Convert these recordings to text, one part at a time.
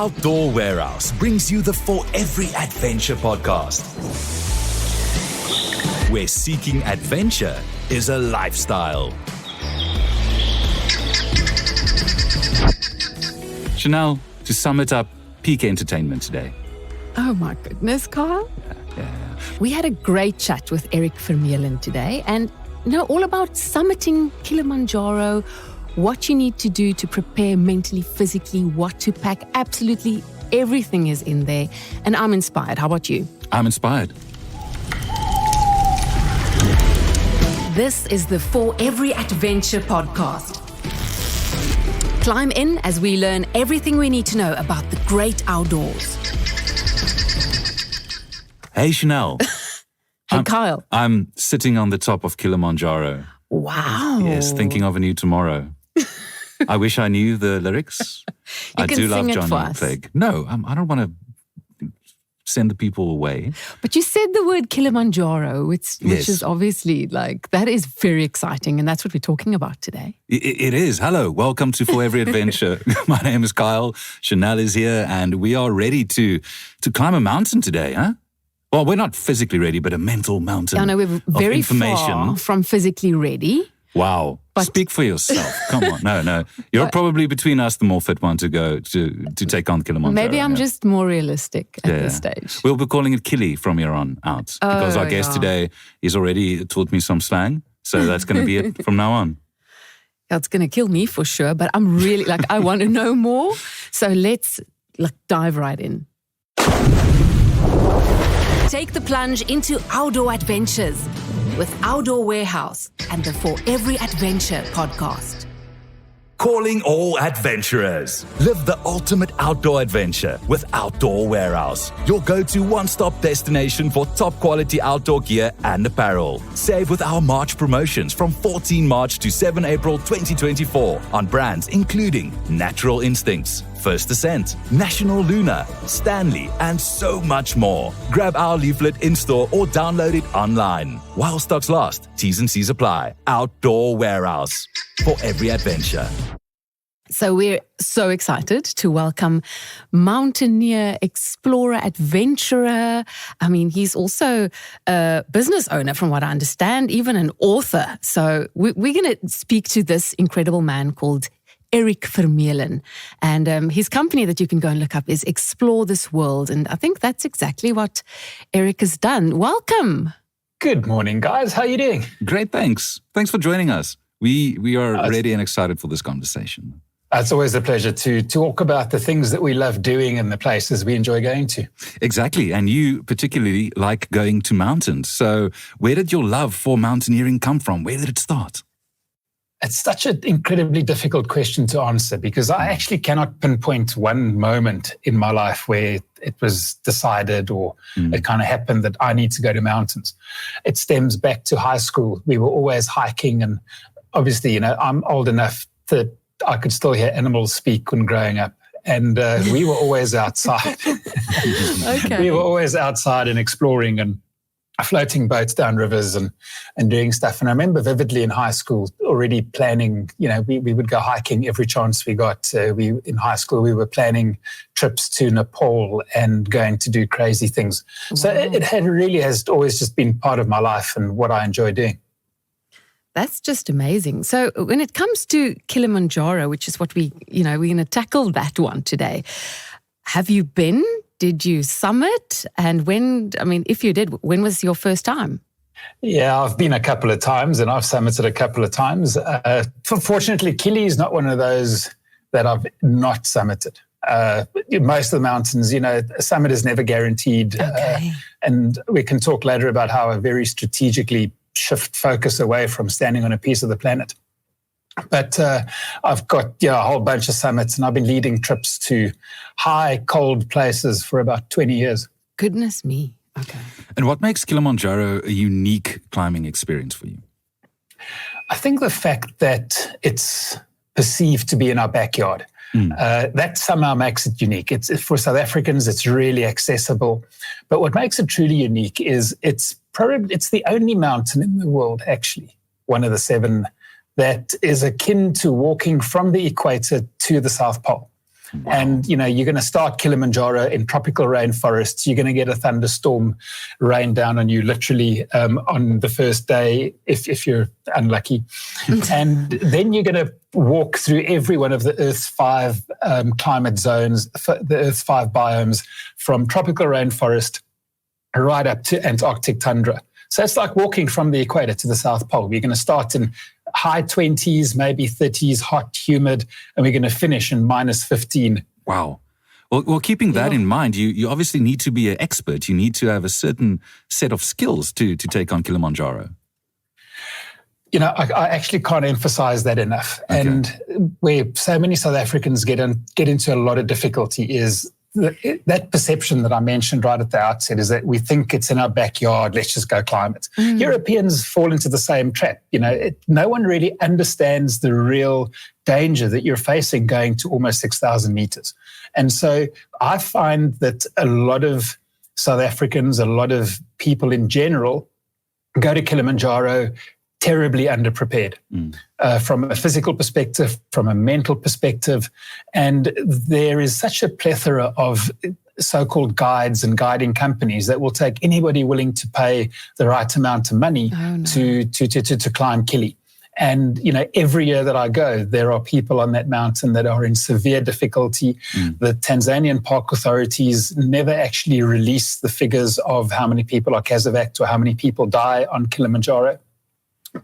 Outdoor Warehouse brings you the For Every Adventure podcast, where seeking adventure is a lifestyle. Chanel, to sum it up, peak entertainment today. Oh my goodness, Kyle. Yeah. We had a great chat with Erik today and all about summiting Kilimanjaro, what you need to do to prepare mentally, physically, what to pack. Absolutely everything is in there. And I'm inspired. How about you? I'm inspired. This is the For Every Adventure podcast. Climb in as we learn everything we need to know about the great outdoors. Hey, Chanel. Kyle. I'm sitting on the top of Kilimanjaro. Wow. Yes, thinking of a new tomorrow. I wish I knew the lyrics. You I can do sing love it for Johnny us. Clegg. No, I don't want to send the people away. But you said the word Kilimanjaro, which Yes. is obviously that is very exciting. And that's what we're talking about today. It is. Hello, welcome to For Every Adventure. My name is Kyle. Chanel is here, and we are ready to climb a mountain today, huh? Well, we're not physically ready, but a mental mountain I know we're of very information. far from physically ready. Wow. But- Speak for yourself. Come on. No. You're probably between us the more fit one to go to take on Kilimanjaro. Maybe I'm yeah. just more realistic at Yeah. this stage. We'll be calling it Kili from here on out. Because our guest yeah. today, he's already taught me some slang. So that's going to be it from now on. That's going to kill me for sure, but I'm really I want to know more. So let's dive right in. Take the plunge into outdoor adventures with Outdoor Warehouse and the For Every Adventure podcast. Calling all adventurers. Live the ultimate outdoor adventure with Outdoor Warehouse, your go-to one-stop destination for top quality outdoor gear and apparel. Save with our March promotions from 14 March to 7 April 2024 on brands including Natural Instincts, First Ascent, National Luna, Stanley, and so much more. Grab our leaflet in-store or download it online. While stocks last, T's and C's apply. Outdoor Warehouse, for every adventure. So we're so excited to welcome mountaineer, explorer, adventurer. I mean, he's also a business owner, from what I understand, even an author. So we're going to speak to this incredible man called Erik. And his company that you can go and look up is Xplore This World. And I think that's exactly what Erik has done. Welcome. Good morning, guys. How are you doing? Great, thanks. Thanks for joining us. We are ready and excited for this conversation. It's always a pleasure to talk about the things that we love doing and the places we enjoy going to. Exactly. And you particularly like going to mountains. So where did your love for mountaineering come from? Where did it start? It's such an incredibly difficult question to answer because I actually cannot pinpoint one moment in my life where it was decided or it kind of happened that I need to go to mountains. It stems back to high school. We were always hiking, and obviously, I'm old enough that I could still hear animals speak when growing up. And we were always outside. Okay. We were always outside and exploring and floating boats down rivers and doing stuff. And I remember vividly in high school already planning, we would go hiking every chance we got. In high school, we were planning trips to Nepal and going to do crazy things. Wow. So it has always just been part of my life and what I enjoy doing. That's just amazing. So when it comes to Kilimanjaro, which is what we're going to tackle that one today. Have you been? Did you summit? And if you did, when was your first time? Yeah, I've been a couple of times and I've summited a couple of times. Fortunately, Kili is not one of those that I've not summited. Most of the mountains, a summit is never guaranteed. Okay. And we can talk later about how I very strategically shift focus away from standing on a piece of the planet. But I've got a whole bunch of summits, and I've been leading trips to high, cold places for about 20 years. Goodness me. Okay. And what makes Kilimanjaro a unique climbing experience for you? I think the fact that it's perceived to be in our backyard. That somehow makes it unique. It's for South Africans, it's really accessible. But what makes it truly unique is it's the only mountain in the world, actually, one of the 7, that is akin to walking from the equator to the South Pole. And, you're going to start Kilimanjaro in tropical rainforests. You're going to get a thunderstorm rain down on you literally on the first day if you're unlucky. And then you're going to walk through every one of the Earth's 5 climate zones, the Earth's 5 biomes, from tropical rainforest right up to Antarctic tundra. So it's like walking from the equator to the South Pole. We're going to start in high 20s, maybe 30s, hot, humid, and we're going to finish in minus 15. Wow. Well, keeping that in mind, you obviously need to be an expert. You need to have a certain set of skills to take on Kilimanjaro. I actually can't emphasize that enough. Okay. And where so many South Africans get into a lot of difficulty is that perception that I mentioned right at the outset, is that we think it's in our backyard, let's just go climb it. Europeans fall into the same trap. No one really understands the real danger that you're facing going to almost 6,000 meters. And so I find that a lot of South Africans, a lot of people in general, go to Kilimanjaro terribly underprepared from a physical perspective, from a mental perspective. And there is such a plethora of so-called guides and guiding companies that will take anybody willing to pay the right amount of money to climb Kili. And, every year that I go, there are people on that mountain that are in severe difficulty. The Tanzanian park authorities never actually release the figures of how many people are casevaced or how many people die on Kilimanjaro.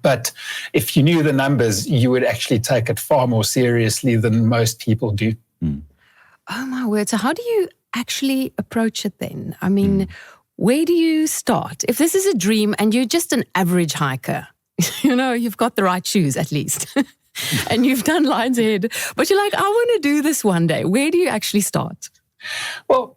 But if you knew the numbers, you would actually take it far more seriously than most people do. Oh, my word. So how do you actually approach it then? I mean, where do you start? If this is a dream and you're just an average hiker, you've got the right shoes at least, and you've done lines ahead, but you're like, I want to do this one day. Where do you actually start? Well,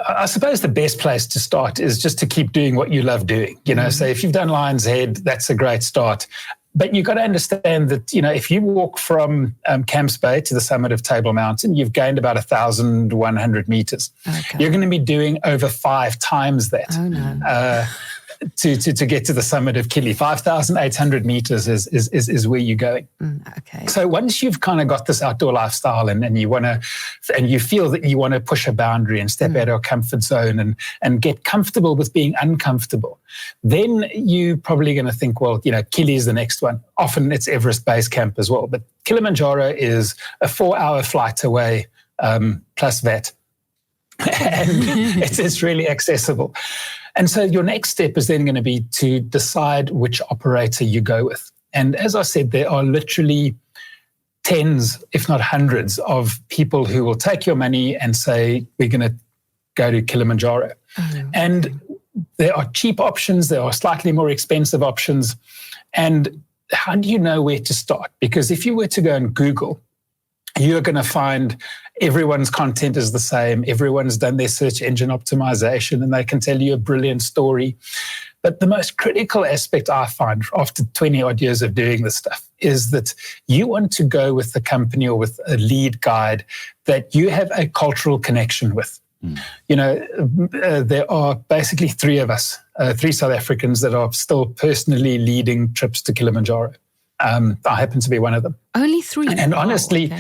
I suppose the best place to start is just to keep doing what you love doing. So if you've done Lions Head, that's a great start. But you've got to understand that, if you walk from Camps Bay to the summit of Table Mountain, you've gained about 1,100 meters. Okay. You're going to be doing over 5 times that. Oh, no. To get to the summit of Kili. 5,800 meters is where you're going. Okay. So once you've kind of got this outdoor lifestyle and you want to, and you feel that you want to push a boundary and step out of your comfort zone and get comfortable with being uncomfortable, then you're probably going to think, well, Kili is the next one. Often it's Everest Base Camp as well, but Kilimanjaro is a 4-hour flight away, plus VAT. And it's really accessible. And so your next step is then going to be to decide which operator you go with. And as I said, there are literally tens, if not hundreds, of people who will take your money and say, we're going to go to Kilimanjaro. And there are cheap options, there are slightly more expensive options. And how do you know where to start? Because if you were to go and Google, you're going to find everyone's content is the same. Everyone's done their search engine optimization and they can tell you a brilliant story. But the most critical aspect I find after 20 odd years of doing this stuff is that you want to go with the company or with a lead guide that you have a cultural connection with. There are basically 3 of us, 3 South Africans that are still personally leading trips to Kilimanjaro. I happen to be one of them. Only 3? And honestly,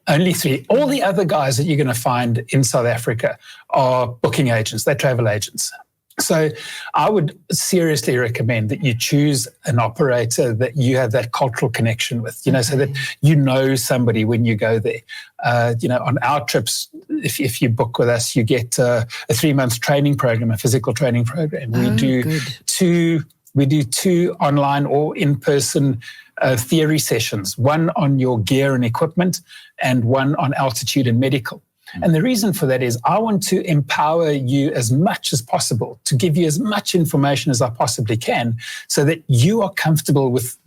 only 3. All the other guys that you're going to find in South Africa are booking agents. They're travel agents. So I would seriously recommend that you choose an operator that you have that cultural connection with, so that you know somebody when you go there. On our trips, if you book with us, you get a 3-month training program, a physical training program. We do 2 online or in-person theory sessions, one on your gear and equipment and one on altitude and medical. And the reason for that is I want to empower you as much as possible, to give you as much information as I possibly can so that you are comfortable with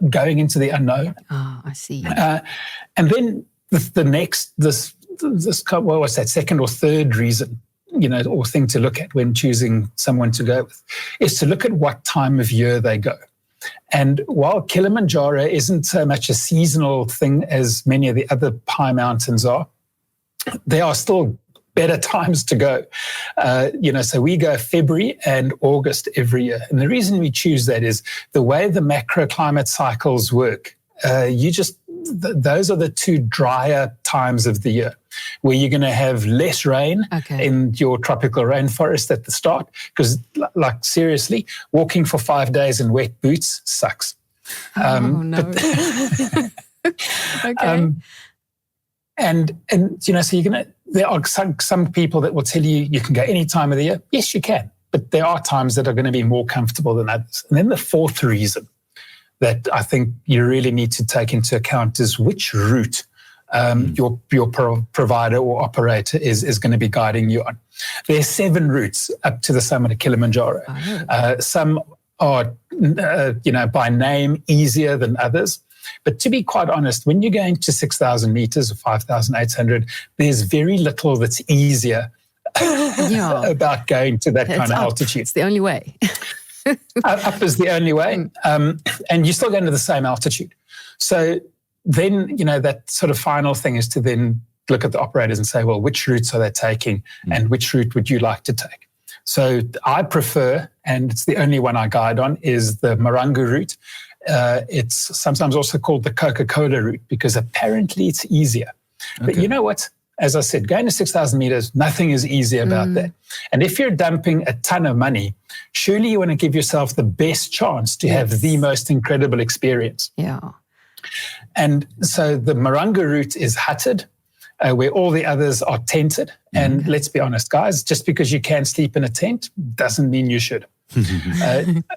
going into the unknown. Oh, I see. And then the next, what's that, second or third reason, or thing to look at when choosing someone to go with is to look at what time of year they go. And while Kilimanjaro isn't so much a seasonal thing as many of the other high mountains are, there are still better times to go. So we go February and August every year. And the reason we choose that is the way the macroclimate cycles work. Those are the 2 drier times of the year. where you're going to have less rain in your tropical rainforest at the start. Because, like, seriously, walking for 5 days in wet boots sucks. No. And so there are some people that will tell you can go any time of the year. Yes, you can. But there are times that are going to be more comfortable than others. And then the fourth reason that I think you really need to take into account is which route your provider or operator is going to be guiding you on. There are 7 routes up to the summit of Kilimanjaro. Some are, by name easier than others. But to be quite honest, when you're going to 6,000 meters or 5,800, there's very little that's easier about going to that kind of altitude. It's the only way. Up is the only way. And you're still going to the same altitude. So then, that sort of final thing is to then look at the operators and say, well, which routes are they taking and which route would you like to take? So I prefer, and it's the only one I guide on, is the Marangu route. It's sometimes also called the Coca-Cola route because apparently it's easier. But you know what? As I said, going to 6,000 meters, nothing is easy about that. And if you're dumping a ton of money, surely you want to give yourself the best chance to have the most incredible experience. Yeah. And so the Marangu route is hutted, where all the others are tented. And let's be honest, guys, just because you can sleep in a tent doesn't mean you should.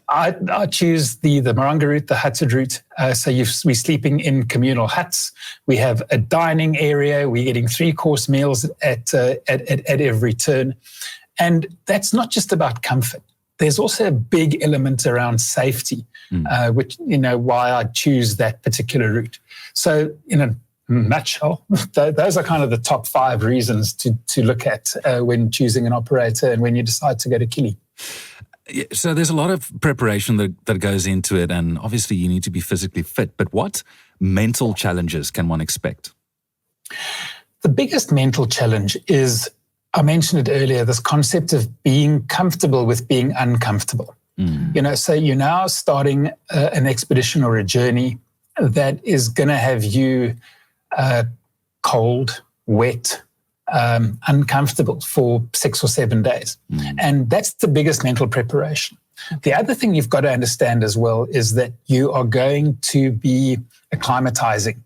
I choose the Marangu route, the hutted route. So we're sleeping in communal huts. We have a dining area. We're getting 3-course meals at every turn. And that's not just about comfort. There's also a big element around safety, which, why I choose that particular route. So in a nutshell, those are kind of the top 5 reasons to look at when choosing an operator and when you decide to go to Kili. So there's a lot of preparation that goes into it, and obviously you need to be physically fit. But what mental challenges can one expect? The biggest mental challenge is, I mentioned it earlier, this concept of being comfortable with being uncomfortable. So you're now starting an expedition or a journey that is going to have you cold, wet, uncomfortable for 6 or 7 days. And that's the biggest mental preparation. The other thing you've got to understand as well is that you are going to be acclimatizing,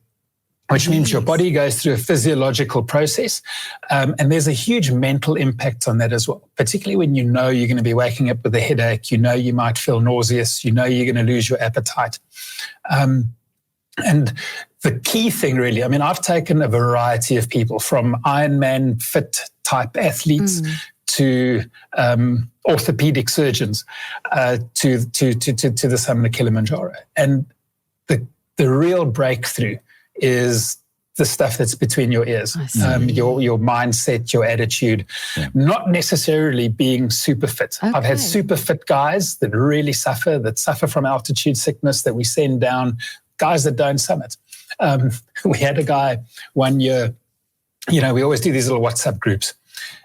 which means your body goes through a physiological process. And there's a huge mental impact on that as well, particularly when you're going to be waking up with a headache, you might feel nauseous, you're going to lose your appetite. And the key thing really, I've taken a variety of people from Ironman fit type athletes to orthopedic surgeons to the summit of Kilimanjaro. And the real breakthrough is the stuff that's between your ears, your mindset, your attitude, not necessarily being super fit. I've had super fit guys that really suffer from altitude sickness that we send down, guys that don't summit. We had a guy one year, we always do these little WhatsApp groups.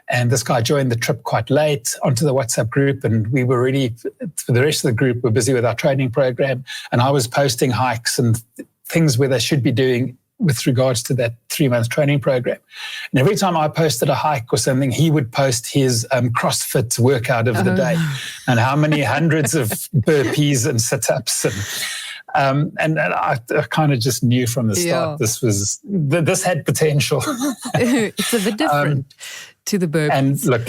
And this guy joined the trip quite late onto the WhatsApp group. And we were really, for the rest of the group, we're busy with our training program. And I was posting hikes and things where they should be doing with regards to that 3-month training program. And every time I posted a hike or something, he would post his CrossFit workout of the day and how many hundreds of burpees and sit-ups. And I kind of just knew from the start this had potential. It's a bit different to the burpees. And look,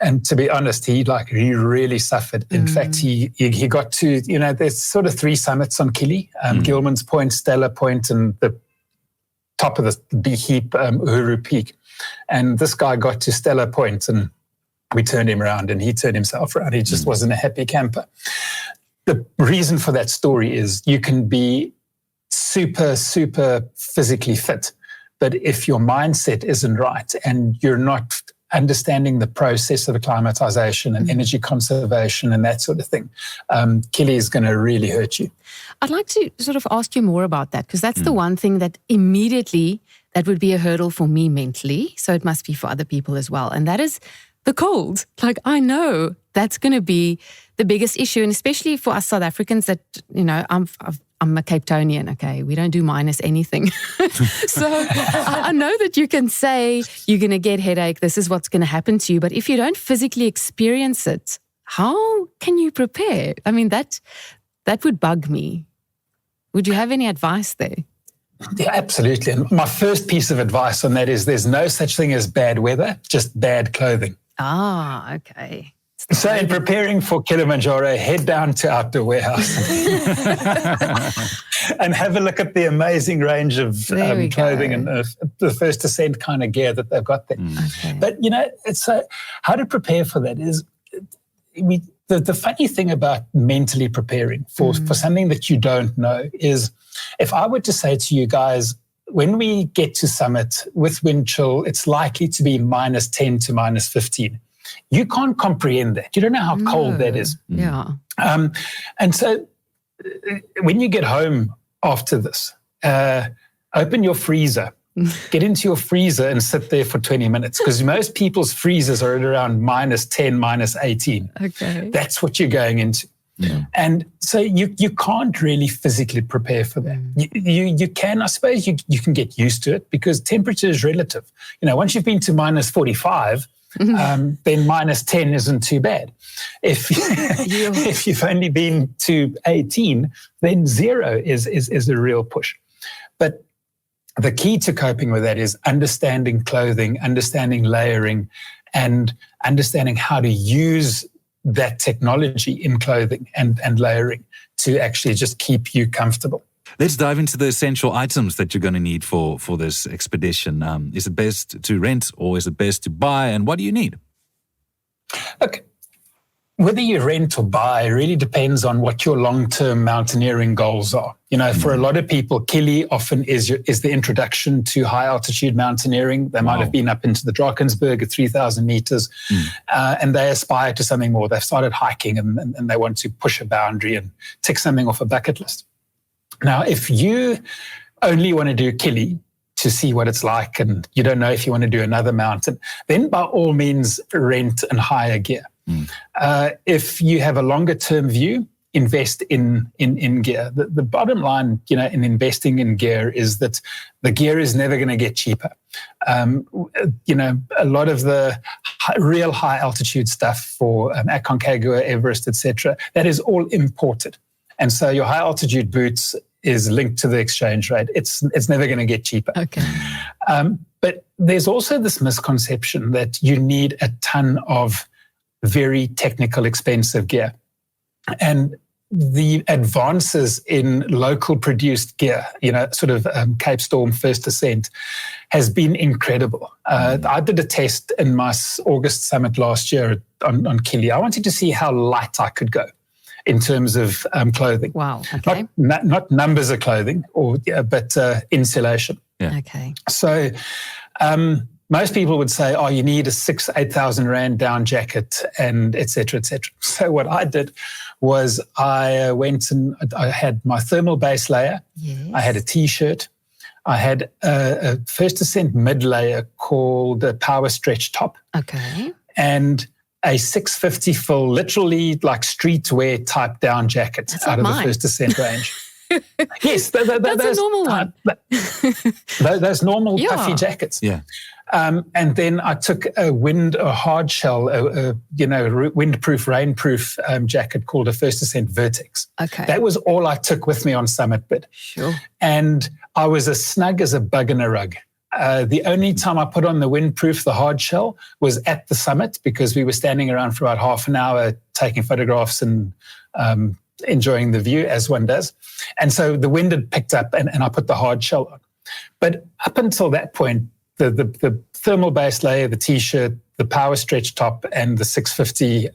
and to be honest, he really suffered. In fact, he got to, there's sort of 3 summits on Kili, Gilman's Point, Stellar Point, and the top of the big heap, Uhuru Peak. And this guy got to Stellar Point and we turned him around and he turned himself around. He just wasn't a happy camper. The reason for that story is you can be super, super physically fit, but if your mindset isn't right and you're not understanding the process of acclimatization and energy conservation and that sort of thing, Kili is going to really hurt you. I'd like to sort of ask you more about that, because that's the one thing that immediately, that would be a hurdle for me mentally. So it must be for other people as well. And that is the cold. I know that's going to be the biggest issue, and especially for us South Africans that, I'm a Cape Townian, okay? We don't do minus anything. So I know that you can say you're going to get headache, this is what's going to happen to you, but if you don't physically experience it, how can you prepare? I mean, that would bug me. Would you have any advice there? Yeah, absolutely. And my first piece of advice on that is there's no such thing as bad weather, just bad clothing. Ah, okay. So in preparing for Kilimanjaro, head down to Outdoor Warehouse and have a look at the amazing range of clothing and the first ascent kind of gear that they've got there. Okay. But, it's how to prepare for that is the funny thing about mentally preparing for something that you don't know is if I were to say to you guys, when we get to summit with wind chill, it's likely to be -10 to -15. You can't comprehend that. You don't know how cold that is. Yeah. And so when you get home after this, open your freezer, get into your freezer and sit there for 20 minutes because most people's freezers are at around -10, -18. Okay. That's what you're going into. Yeah. And so you can't really physically prepare for that. You can, I suppose you can get used to it because temperature is relative. Once you've been to -45, then -10 isn't too bad. If you've only been to 18, then 0 is a real push. But the key to coping with that is understanding clothing, understanding layering, and understanding how to use that technology in clothing and layering to actually just keep you comfortable. Let's dive into the essential items that you're going to need for this expedition. Is it best to rent or is it best to buy? And what do you need? Look, whether you rent or buy really depends on what your long-term mountaineering goals are. For a lot of people, Kili often is the introduction to high-altitude mountaineering. They might have been up into the Drakensberg at 3,000 meters, and they aspire to something more. They've started hiking and they want to push a boundary and tick something off a bucket list. Now, if you only want to do Kili to see what it's like and you don't know if you want to do another mountain, then by all means rent and hire gear. If you have a longer term view, invest in gear. The bottom line, in investing in gear is that the gear is never going to get cheaper. A lot of the real high altitude stuff for Aconcagua, Everest, etc., that is all imported. And so your high altitude boots is linked to the exchange rate. It's never going to get cheaper. Okay. But there's also this misconception that you need a ton of very technical, expensive gear. And the advances in local produced gear, Cape Storm First Ascent, has been incredible. I did a test in my August summit last year on Kili. I wanted to see how light I could go in terms of clothing. Wow. Okay. Not numbers of clothing, but insulation. Yeah. Okay. So most people would say, you need a 8,000 Rand down jacket and et cetera, et cetera. So what I did was I went and I had my thermal base layer. Yes. I had a T-shirt. I had a First Ascent mid layer called a Power Stretch Top. Okay. And a 650 fill, literally like streetwear type down jacket out of the First Ascent range. Yes, that's a normal one. Those normal puffy jackets. Yeah. And then I took a hard shell, windproof, rainproof jacket called a First Ascent Vertex. Okay. That was all I took with me on summit bid. Sure. And I was as snug as a bug in a rug. The only time I put on the windproof, the hard shell, was at the summit because we were standing around for about half an hour taking photographs and enjoying the view as one does. And so the wind had picked up and I put the hard shell on. But up until that point, the thermal base layer, the T-shirt, the Power Stretch Top, and the 650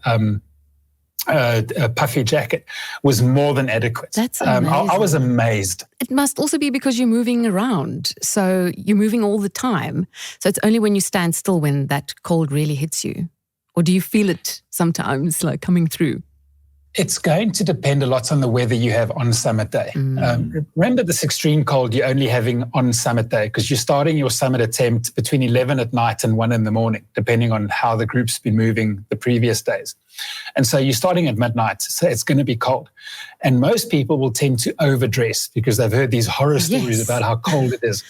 puffy jacket was more than adequate. That's amazing. I was amazed. It must also be because you're moving around. So you're moving all the time. So it's only when you stand still when that cold really hits you. Or do you feel it sometimes, like coming through? It's going to depend a lot on the weather you have on summit day. Remember this extreme cold you're only having on summit day because you're starting your summit attempt between 11 at night and 1 in the morning, depending on how the group's been moving the previous days. And so you're starting at midnight, so it's going to be cold. And most people will tend to overdress because they've heard these horror stories about how cold it is.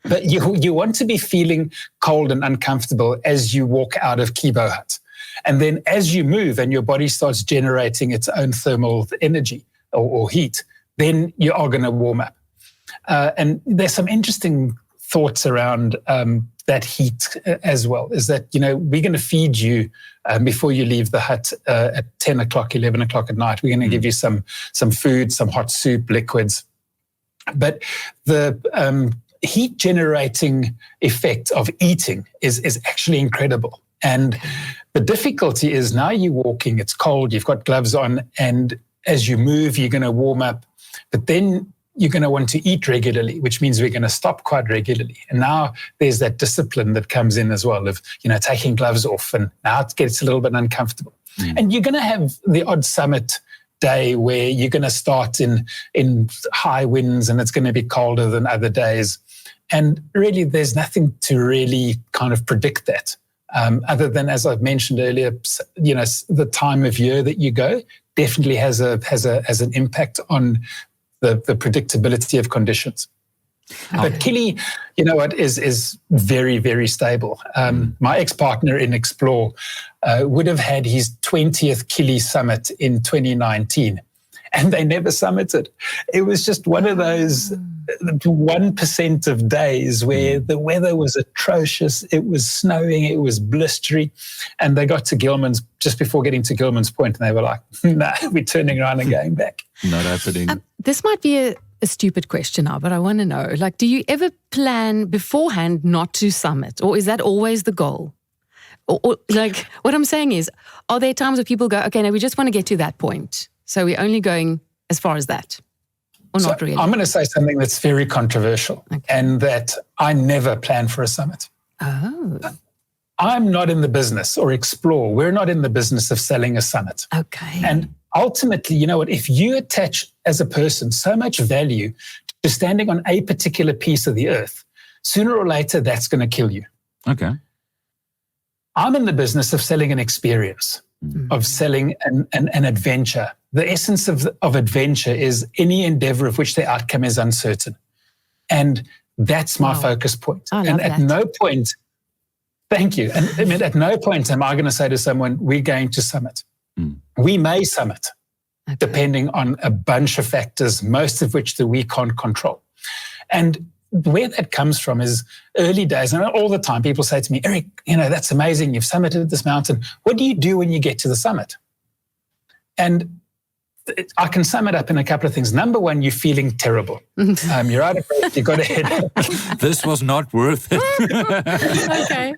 But you want to be feeling cold and uncomfortable as you walk out of Kibo Hut. And then as you move and your body starts generating its own thermal energy or heat, then you are going to warm up. And there's some interesting thoughts around that heat as well, is that, we're going to feed you before you leave the hut at 10 o'clock, 11 o'clock at night. We're going to give you some food, some hot soup, liquids. But the heat generating effect of eating is actually incredible. And the difficulty is now you're walking, it's cold, you've got gloves on, and as you move, you're going to warm up. But then you're going to want to eat regularly, which means we're going to stop quite regularly. And now there's that discipline that comes in as well of, taking gloves off, and now it gets a little bit uncomfortable. And you're going to have the odd summit day where you're going to start in high winds and it's going to be colder than other days. And really, there's nothing to really kind of predict that. Other than, as I've mentioned earlier, the time of year that you go definitely has an impact on the predictability of conditions. But Kili, is very, very stable. My ex-partner in Xplore would have had his 20th Kili summit in 2019, and they never summited. It was just one of those 1% of days where the weather was atrocious. It was snowing, it was blistery, and they got to Gilman's just before getting to Gilman's Point, and they were like, "Nah, we're turning around and going back." Not happening. This might be a stupid question now, but I want to know, do you ever plan beforehand not to summit, or is that always the goal? Or what I'm saying is, are there times where people go, okay, no, we just want to get to that point, so we're only going as far as that? Or not really? I'm going to say something that's very controversial, and that I never plan for a summit. Oh. I'm not in the business, or Xplore, we're not in the business of selling a summit. Okay. And ultimately, if you attach as a person so much value to standing on a particular piece of the earth, sooner or later, that's going to kill you. Okay. I'm in the business of selling an experience, of selling an adventure. The essence of adventure is any endeavor of which the outcome is uncertain. And that's my focus point. And at no point, thank you. And at no point am I going to say to someone, we're going to summit. We may summit, depending on a bunch of factors, most of which that we can't control. And where that comes from is early days. And all the time people say to me, Erik, that's amazing. You've summited this mountain. What do you do when you get to the summit? And I can sum it up in a couple of things. Number one, you're feeling terrible. You're out of breath. You've got to head. This was not worth it.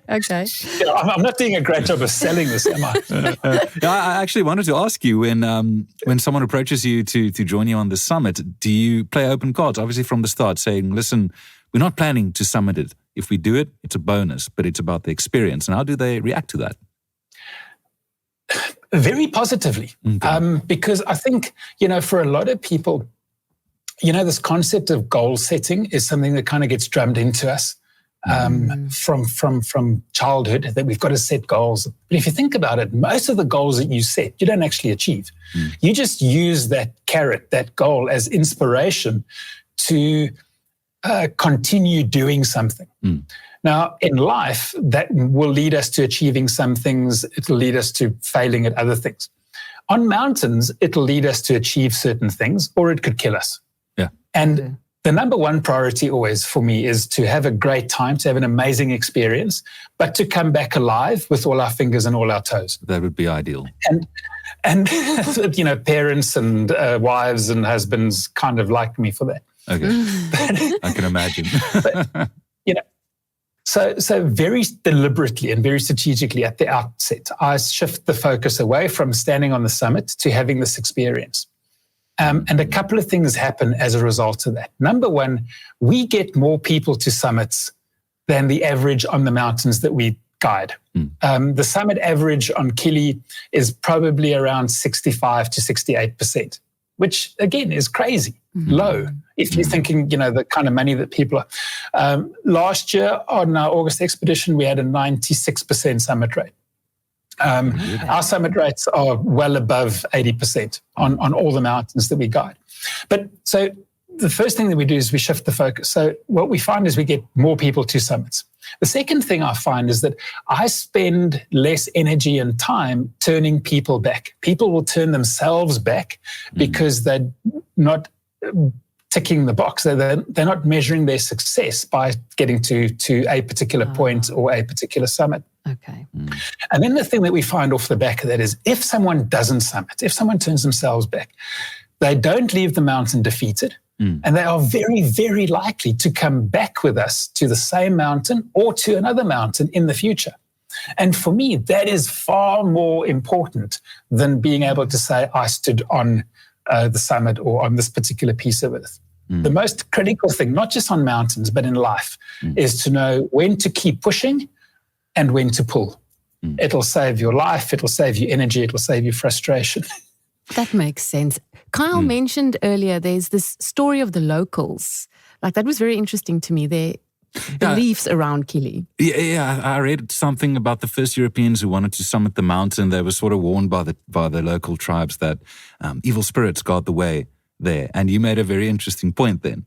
Okay. Yeah, I'm not doing a great job of selling this, am I? I actually wanted to ask you, when someone approaches you to join you on the summit, do you play open cards, obviously from the start, saying, listen, we're not planning to summit it. If we do it, it's a bonus, but it's about the experience. And how do they react to that? Very positively, because I think, for a lot of people, this concept of goal setting is something that kind of gets drummed into us from childhood, that we've got to set goals. But if you think about it, most of the goals that you set, you don't actually achieve. You just use that carrot, that goal, as inspiration to continue doing something. Now, in life, that will lead us to achieving some things. It'll lead us to failing at other things. On mountains, it'll lead us to achieve certain things, or it could kill us. Yeah. And the number one priority always for me is to have a great time, to have an amazing experience, but to come back alive with all our fingers and all our toes. That would be ideal. And parents and wives and husbands kind of like me for that. Okay. I can imagine. So very deliberately and very strategically at the outset, I shift the focus away from standing on the summit to having this experience. And a couple of things happen as a result of that. Number one, we get more people to summits than the average on the mountains that we guide. The summit average on Kili is probably around 65 to 68%, which again is crazy low. If you're thinking, the kind of money that people are. Last year on our August expedition, we had a 96% summit rate. Our summit rates are well above 80% on all the mountains that we guide. But so the first thing that we do is we shift the focus. So what we find is we get more people to summits. The second thing I find is that I spend less energy and time turning people back. People will turn themselves back because they're not ticking the box. They're not measuring their success by getting to a particular point or a particular summit. Okay. And then the thing that we find off the back of that is if someone doesn't summit, if someone turns themselves back, they don't leave the mountain defeated. And they are very, very likely to come back with us to the same mountain or to another mountain in the future. And for me, that is far more important than being able to say, I stood on the summit or on this particular piece of earth. The most critical thing, not just on mountains, but in life, is to know when to keep pushing and when to pull. It'll save your life, it'll save you energy, it'll save you frustration. That makes sense. Kyle mentioned earlier there's this story of the locals. Like that was very interesting to me. Their beliefs around Kili. Yeah, I read something about the first Europeans who wanted to summit the mountain. They were sort of warned by the local tribes that evil spirits guard the way there. And you made a very interesting point then.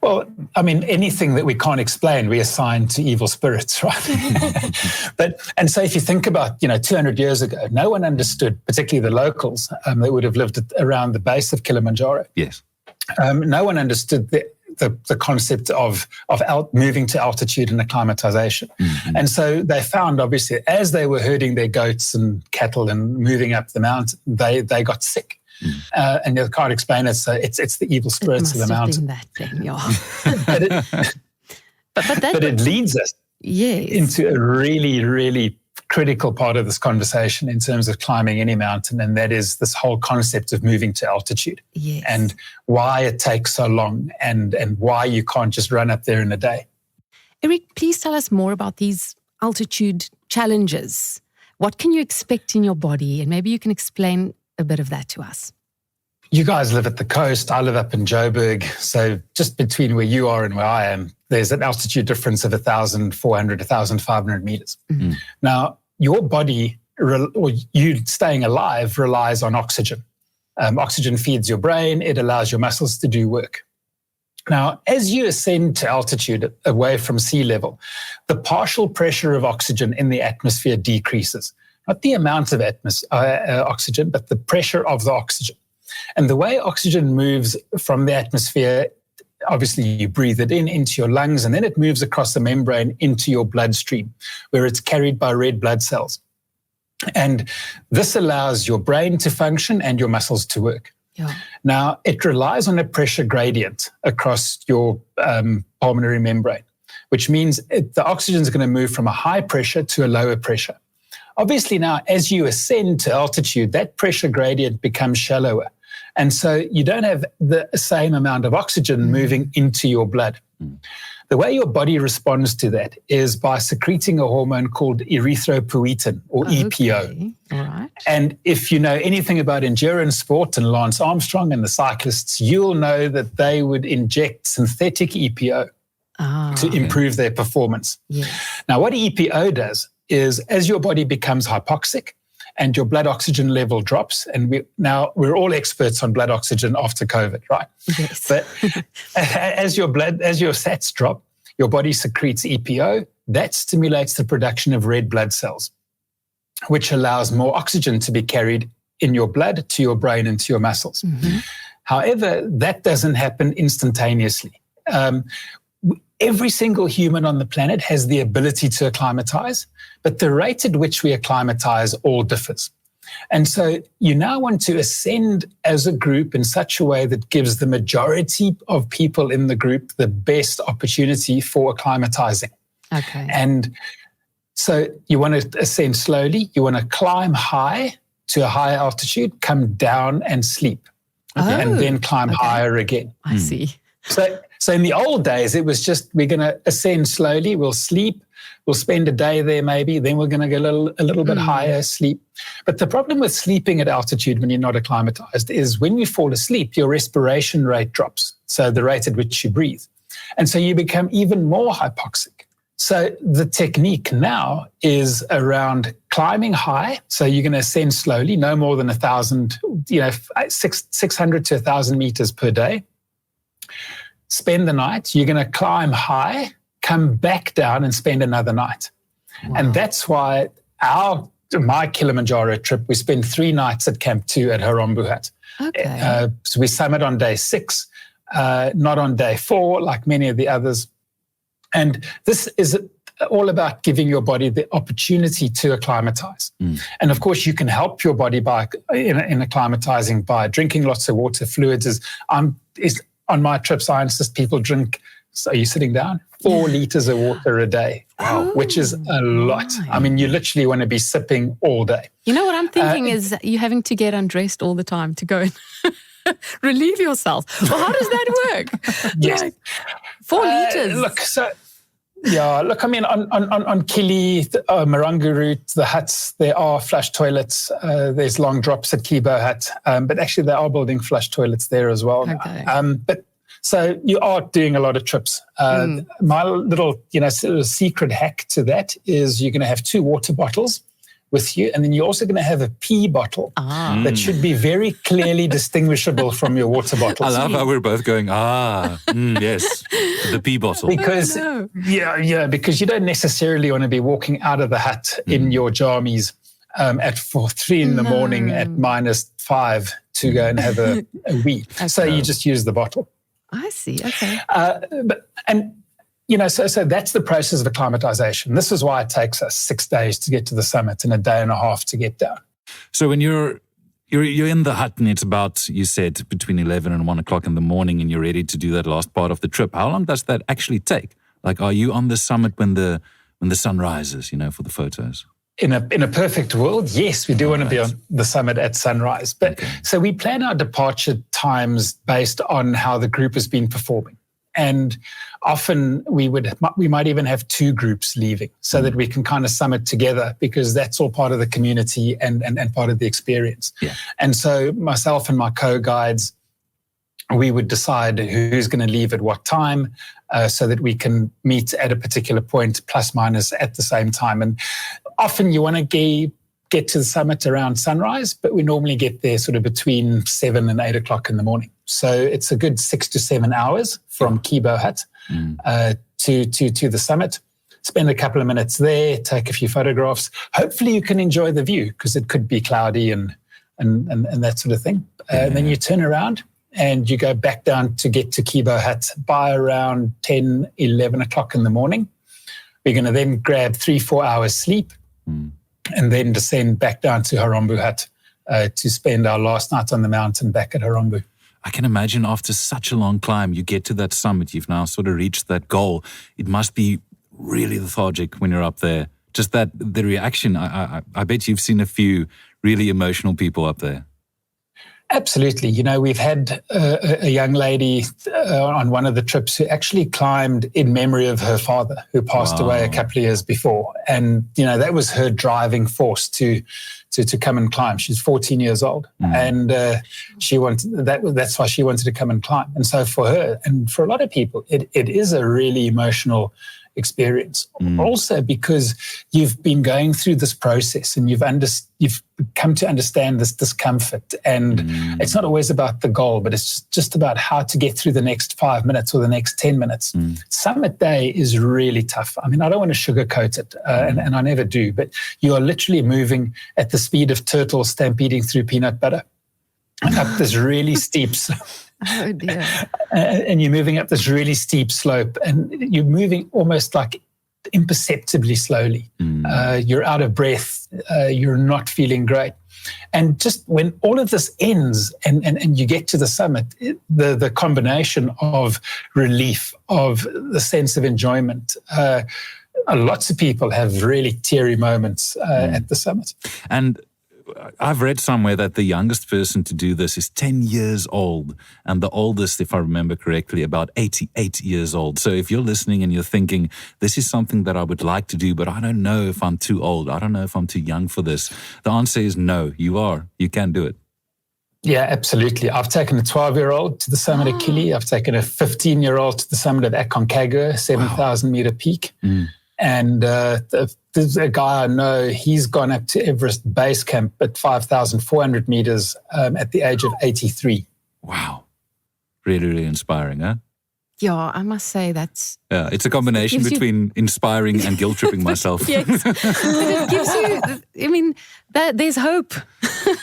Well, I mean, anything that we can't explain, we assign to evil spirits, right? And so if you think about, 200 years ago, no one understood, particularly the locals that would have lived around the base of Kilimanjaro. Yes. No one understood the concept of moving to altitude and acclimatization. And so they found, obviously, as they were herding their goats and cattle and moving up the mountain, they got sick. And you can't explain it, so it's the evil spirits of the mountain. That thing, yeah. but it leads us into a really, really critical part of this conversation in terms of climbing any mountain, and that is this whole concept of moving to altitude and why it takes so long and why you can't just run up there in a day. Erik, please tell us more about these altitude challenges. What can you expect in your body? And maybe you can explain a bit of that to us. You guys live at the coast. I live up in Joburg. So just between where you are and where I am, there's an altitude difference of 1,400, 1,500 meters. Now, your body, or you staying alive, relies on oxygen. Oxygen feeds your brain. It allows your muscles to do work. Now, as you ascend to altitude away from sea level, the partial pressure of oxygen in the atmosphere decreases. Not the amount of oxygen, but the pressure of the oxygen. And the way oxygen moves from the atmosphere, obviously you breathe it into your lungs, and then it moves across the membrane into your bloodstream, where it's carried by red blood cells. And this allows your brain to function and your muscles to work. Yeah. Now, it relies on a pressure gradient across your pulmonary membrane, which means the oxygen is going to move from a high pressure to a lower pressure. Obviously now, as you ascend to altitude, that pressure gradient becomes shallower. And so you don't have the same amount of oxygen moving into your blood. The way your body responds to that is by secreting a hormone called erythropoietin, or EPO. Okay. All right. And if you know anything about endurance sport and Lance Armstrong and the cyclists, you'll know that they would inject synthetic EPO to improve their performance. Yes. Now, what EPO does is as your body becomes hypoxic and your blood oxygen level drops, and we're all experts on blood oxygen after COVID, right? Yes. But as your sats drop, your body secretes EPO. That stimulates the production of red blood cells, which allows more oxygen to be carried in your blood to your brain and to your muscles. However, that doesn't happen instantaneously. Every single human on the planet has the ability to acclimatize, but the rate at which we acclimatize all differs. And so you now want to ascend as a group in such a way that gives the majority of people in the group the best opportunity for acclimatizing. Okay. And so you want to ascend slowly. You want to climb high to a higher altitude, come down and sleep, and then climb higher again. I see. So in the old days, it was just, we're going to ascend slowly, we'll sleep, we'll spend a day there maybe, then we're going to go a little bit higher, sleep. But the problem with sleeping at altitude when you're not acclimatized is when you fall asleep, your respiration rate drops, so the rate at which you breathe. And so you become even more hypoxic. So the technique now is around climbing high. So you're going to ascend slowly, no more than 600 to 1,000 meters per day. Spend the night, you're going to climb high, come back down and spend another night. Wow. And that's why my Kilimanjaro trip, we spent 3 nights at Camp 2 at Harambu Hut. Okay. So we summit on day 6, not on day 4, like many of the others. And this is all about giving your body the opportunity to acclimatize. And of course, you can help your body in acclimatizing by drinking lots of water. Fluids is on my trips, I insist people drink, so are you sitting down? 4 liters of water a day, which is a lot. I mean, you literally want to be sipping all day. You know what I'm thinking is you having to get undressed all the time to go and relieve yourself. Well, how does that work? Yes. Like 4 liters. I mean, on Kili, Marangu route, the huts, there are flush toilets. There's long drops at Kibo Hut, but actually they are building flush toilets there as well. Okay. But so you are doing a lot of trips. My little, sort of secret hack to that is you're going to have 2 water bottles with you, and then you're also going to have a pee bottle that should be very clearly distinguishable from your water bottle. I love how we're both going, yes, the pee bottle. Because, because you don't necessarily want to be walking out of the hut in your jammies at 3 in the morning at -5 to go and have a wee. Okay. So you just use the bottle. I see, okay. So that's the process of acclimatization. This is why it takes us 6 days to get to the summit and a day and a half to get down. So when you're in the hut and it's about, you said, between 11 and 1 o'clock in the morning and you're ready to do that last part of the trip, how long does that actually take? Like, are you on the summit when the sun rises, for the photos? In a perfect world, yes, we do want to be on the summit at sunrise. But so we plan our departure times based on how the group has been performing. And often we might even have 2 groups leaving so that we can kind of summit together, because that's all part of the community and part of the experience. Yeah. And so myself and my co-guides, we would decide who's going to leave at what time so that we can meet at a particular point, plus minus at the same time. And often you want to get to the summit around sunrise, but we normally get there sort of between 7 and 8 o'clock in the morning. So it's a good 6 to 7 hours from Kibo Hut to the summit. Spend a couple of minutes there, take a few photographs. Hopefully you can enjoy the view, because it could be cloudy and that sort of thing. And then you turn around and you go back down to get to Kibo Hut by around 10, 11 o'clock in the morning. We're going to then grab 3-4 hours sleep and then descend back down to Harambu Hut to spend our last night on the mountain back at Harambu. I can imagine after such a long climb, you get to that summit, you've now sort of reached that goal. It must be really lethargic when you're up there. Just the reaction, I bet you've seen a few really emotional people up there. Absolutely. We've had a young lady on one of the trips who actually climbed in memory of her father, who passed away a couple of years before. And, that was her driving force to come and climb. She's 14 years old. And that's why she wanted to come and climb. And so for her and for a lot of people, it is a really emotional experience. Also because you've been going through this process and you've come to understand this discomfort, and it's not always about the goal, but it's just about how to get through the next 5 minutes or the next 10 minutes. Summit day is really tough. I mean, I don't want to sugarcoat it, and I never do, but you are literally moving at the speed of turtles stampeding through peanut butter up this really steep Oh dear. And you're moving up this really steep slope, and you're moving almost like imperceptibly slowly. You're out of breath. You're not feeling great. And just when all of this ends and you get to the summit, the combination of relief, of the sense of enjoyment, lots of people have really teary moments at the summit. And I've read somewhere that the youngest person to do this is 10 years old, and the oldest, if I remember correctly, about 88 years old. So if you're listening and you're thinking, this is something that I would like to do, but I don't know if I'm too old, I don't know if I'm too young for this, the answer is no, you are. You can do it. Yeah, absolutely. I've taken a 12-year-old to the summit of Kili. I've taken a 15-year-old to the summit of Aconcagua, 7,000-meter peak. And there's a guy I know, he's gone up to Everest Base Camp at 5,400 meters at the age of 83. Wow. Really, really inspiring, huh? Yeah, I must say that's... Yeah, it's a combination between inspiring and guilt-tripping myself. Yes, but it gives you, I mean, there's hope.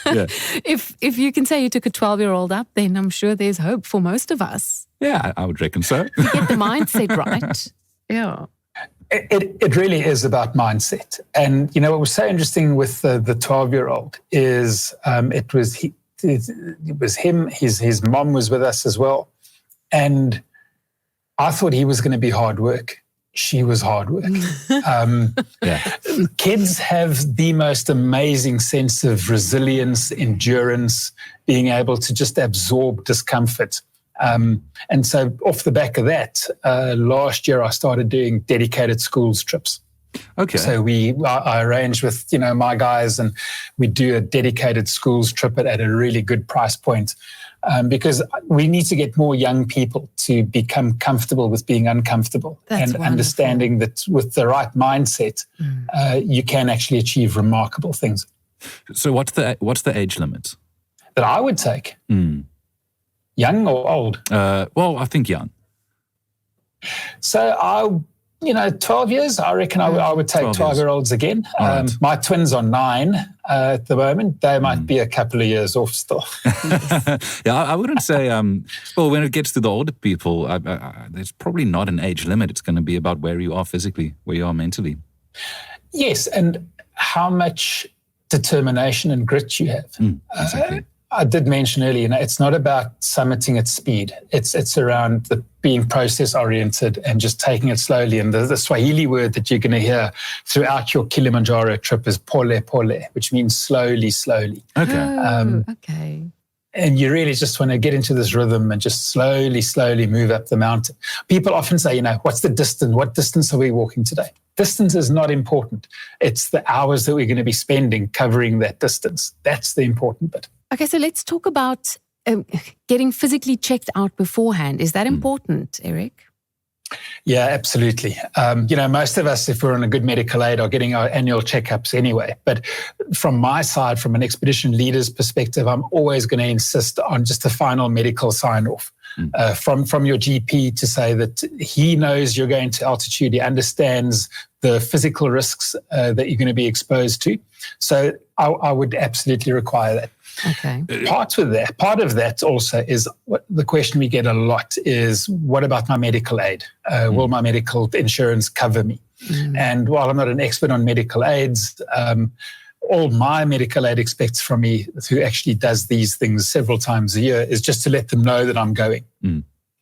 Yeah. If you can say you took a 12-year-old up, then I'm sure there's hope for most of us. Yeah, I would reckon so. You get the mindset right. Yeah. It really is about mindset. And, you know, what was so interesting with the 12-year-old is it was him, his mom was with us as well. And I thought he was going to be hard work. She was hard work. Kids have the most amazing sense of resilience, endurance, being able to just absorb discomfort. And so off the back of that, last year I started doing dedicated schools trips. Okay. So I arranged with, you know, my guys, and we do a dedicated schools trip at a really good price point. Because we need to get more young people to become comfortable with being uncomfortable. That's and wonderful. Understanding that with the right mindset, you can actually achieve remarkable things. So what's the age limit? That I would take. Young or old? Well, I think young. So 12 years, I reckon I would take 12-year-olds again. Right. My twins are 9 at the moment. They might be a couple of years off still. Yeah, I wouldn't say, well, when it gets to the older people, there's probably not an age limit. It's going to be about where you are physically, where you are mentally. Yes, and how much determination and grit you have. Exactly. I did mention earlier, it's not about summiting at speed. It's around being process-oriented and just taking it slowly. And the Swahili word that you're going to hear throughout your Kilimanjaro trip is pole pole, which means slowly, slowly. Okay. Okay. And you really just want to get into this rhythm and just slowly, slowly move up the mountain. People often say, what's the distance? What distance are we walking today? Distance is not important. It's the hours that we're going to be spending covering that distance. That's the important bit. Okay, so let's talk about getting physically checked out beforehand. Is that important, Erik? Yeah, absolutely. Most of us, if we're on a good medical aid, are getting our annual checkups anyway. But from my side, from an expedition leader's perspective, I'm always going to insist on just a final medical sign-off from your GP to say that he knows you're going to altitude, he understands the physical risks that you're going to be exposed to. So I would absolutely require that. Okay. Part of that also is the question we get a lot is, what about my medical aid? Will my medical insurance cover me? And while I'm not an expert on medical aids, all my medical aid expects from me, who actually does these things several times a year, is just to let them know that I'm going.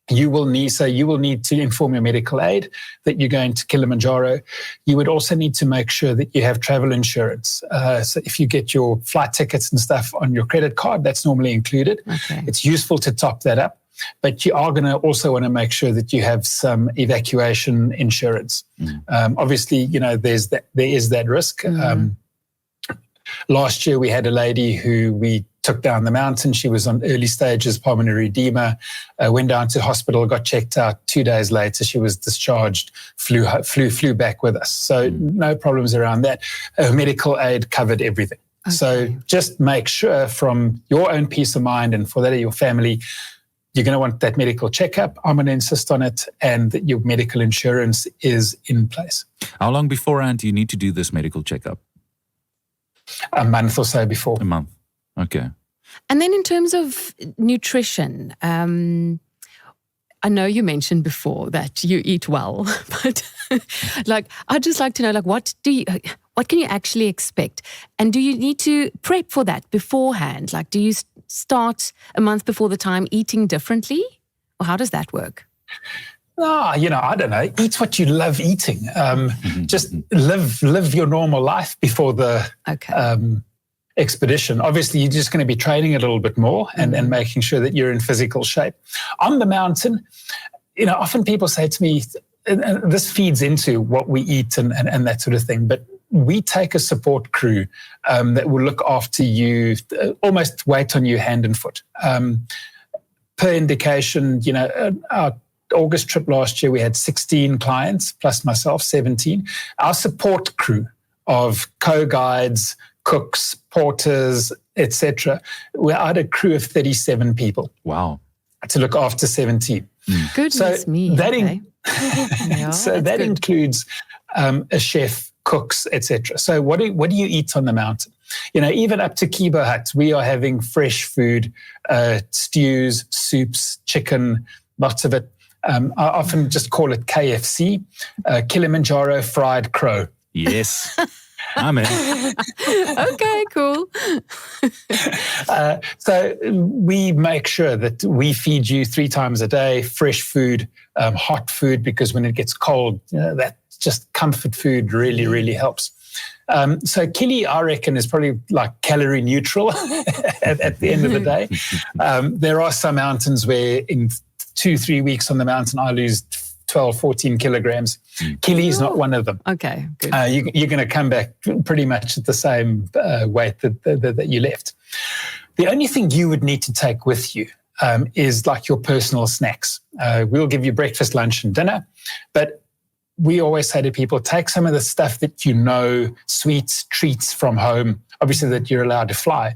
You will need to inform your medical aid that you're going to Kilimanjaro. You would also need to make sure that you have travel insurance. So if you get your flight tickets and stuff on your credit card, that's normally included. Okay. It's useful to top that up. But you are going to also want to make sure that you have some evacuation insurance. Obviously, there is that risk. Last year, we had a lady who we took down the mountain. She was on early stages pulmonary edema, went down to hospital, got checked out. 2 days later, she was discharged, flew back with us. So no problems around that. Medical aid covered everything. Okay. So just make sure from your own peace of mind and for that of your family, you're going to want that medical checkup. I'm going to insist on it, and that your medical insurance is in place. How long beforehand do you need to do this medical checkup? A month or so before. A month. Okay. And then in terms of nutrition, I know you mentioned before that you eat well, but I'd just like to know, what can you actually expect? And do you need to prep for that beforehand? Do you start a month before the time eating differently? Or how does that work? I don't know. Eat what you love eating. Just live your normal life before the expedition, obviously you're just going to be training a little bit more and making sure that you're in physical shape. On the mountain, often people say to me, and this feeds into what we eat and that sort of thing, but we take a support crew that will look after you, almost wait on you hand and foot. Per indication, our August trip last year, we had 16 clients, plus myself, 17. Our support crew of co-guides, cooks, porters, etc. We had a crew of 37 people. Wow. To look after 17. Goodness me. That includes a chef, cooks, etc. So what do you eat on the mountain? Even up to Kibo Hut, we are having fresh food, stews, soups, chicken, lots of it. I often just call it KFC, Kilimanjaro fried crow. Yes. I'm in. Okay, cool. So we make sure that we feed you 3 times a day, fresh food, hot food, because when it gets cold, that just comfort food really, really helps. So Kili, I reckon, is probably like calorie neutral at the end of the day. There are some mountains where in 2-3 weeks on the mountain, I lose 12, 14 kilograms. Kili is not one of them. Okay, good. You're going to come back pretty much at the same weight that you left. The only thing you would need to take with you is like your personal snacks. We'll give you breakfast, lunch, and dinner, but we always say to people, take some of the stuff that sweets, treats from home, obviously that you're allowed to fly,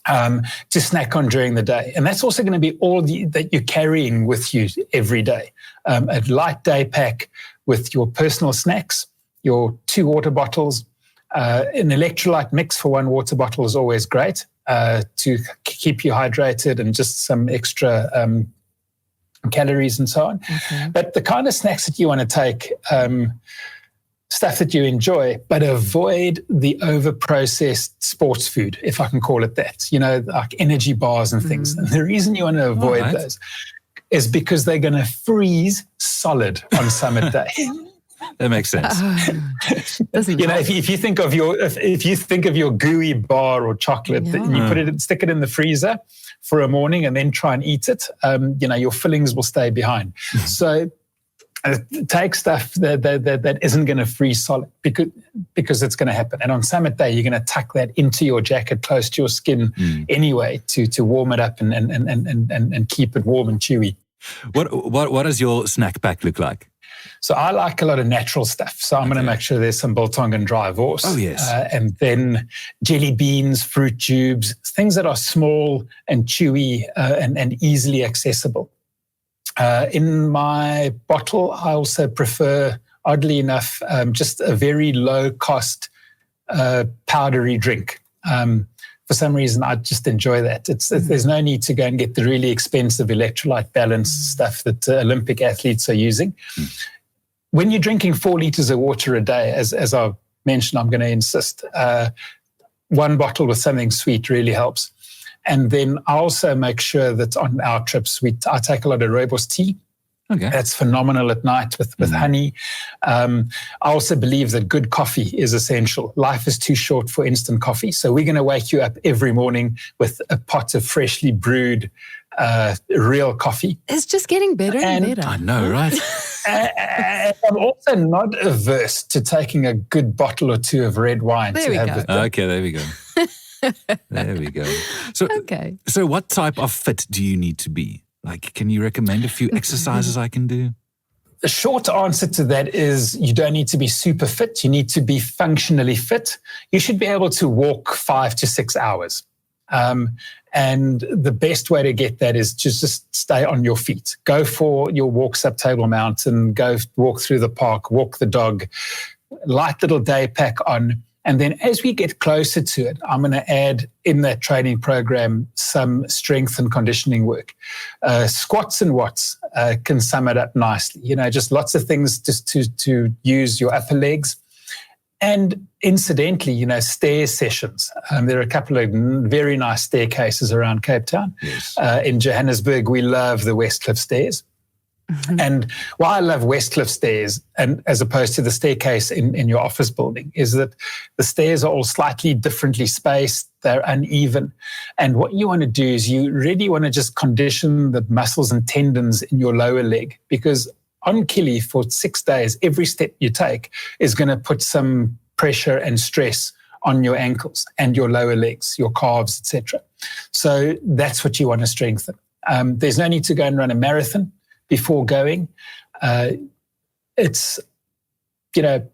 to snack on during the day. And that's also going to be all that you're carrying with you every day. A light day pack with your personal snacks, your 2 water bottles, an electrolyte mix for 1 water bottle is always great to keep you hydrated, and just some extra calories and so on. Okay. But the kind of snacks that you want to take, stuff that you enjoy, but avoid the over-processed sports food, if I can call it that, like energy bars and things. And the reason you want to avoid those is because they're going to freeze solid on summit day. That makes sense. If you think of your gooey bar or chocolate, and you stick it in the freezer for a morning and then try and eat it, your fillings will stay behind. So take stuff that isn't going to freeze solid, because it's going to happen. And on summit day, you're going to tuck that into your jacket close to your skin anyway to warm it up and keep it warm and chewy. What does your snack pack look like? So I like a lot of natural stuff. So I'm going to make sure there's some biltong and dry horse. Oh, yes. And then jelly beans, fruit tubes, things that are small and chewy and easily accessible. In my bottle, I also prefer, oddly enough, just a very low-cost powdery drink. For some reason, I just enjoy that. There's no need to go and get the really expensive electrolyte balance stuff that Olympic athletes are using. When you're drinking 4 liters of water a day, as I mentioned, I'm going to insist, 1 bottle with something sweet really helps. And then I also make sure that on our trips, I take a lot of rooibos tea. Okay. That's phenomenal at night with honey. I also believe that good coffee is essential. Life is too short for instant coffee. So we're going to wake you up every morning with a pot of freshly brewed real coffee. It's just getting better and better. I know, right? I'm also not averse to taking a good bottle or 2 of red wine there to have with them. Okay, there we go. There we go. So what type of fit do you need to be? Like, can you recommend a few exercises I can do? The short answer to that is you don't need to be super fit. You need to be functionally fit. You should be able to walk 5 to 6 hours. And the best way to get that is to just stay on your feet. Go for your walks up Table Mountain, go walk through the park, walk the dog, light little day pack on. And then as we get closer to it, I'm going to add in that training program some strength and conditioning work. Squats and watts can sum it up nicely. Just lots of things just to use your upper legs. And incidentally, stair sessions. There are a couple of very nice staircases around Cape Town. Yes. In Johannesburg, we love the Westcliff stairs. And why I love Westcliff stairs, and as opposed to the staircase in your office building, is that the stairs are all slightly differently spaced. They're uneven. And what you want to do is you really want to just condition the muscles and tendons in your lower leg, because on Kili for 6 days, every step you take is going to put some pressure and stress on your ankles and your lower legs, your calves, etc. So that's what you want to strengthen. There's no need to go and run a marathon before going. It's,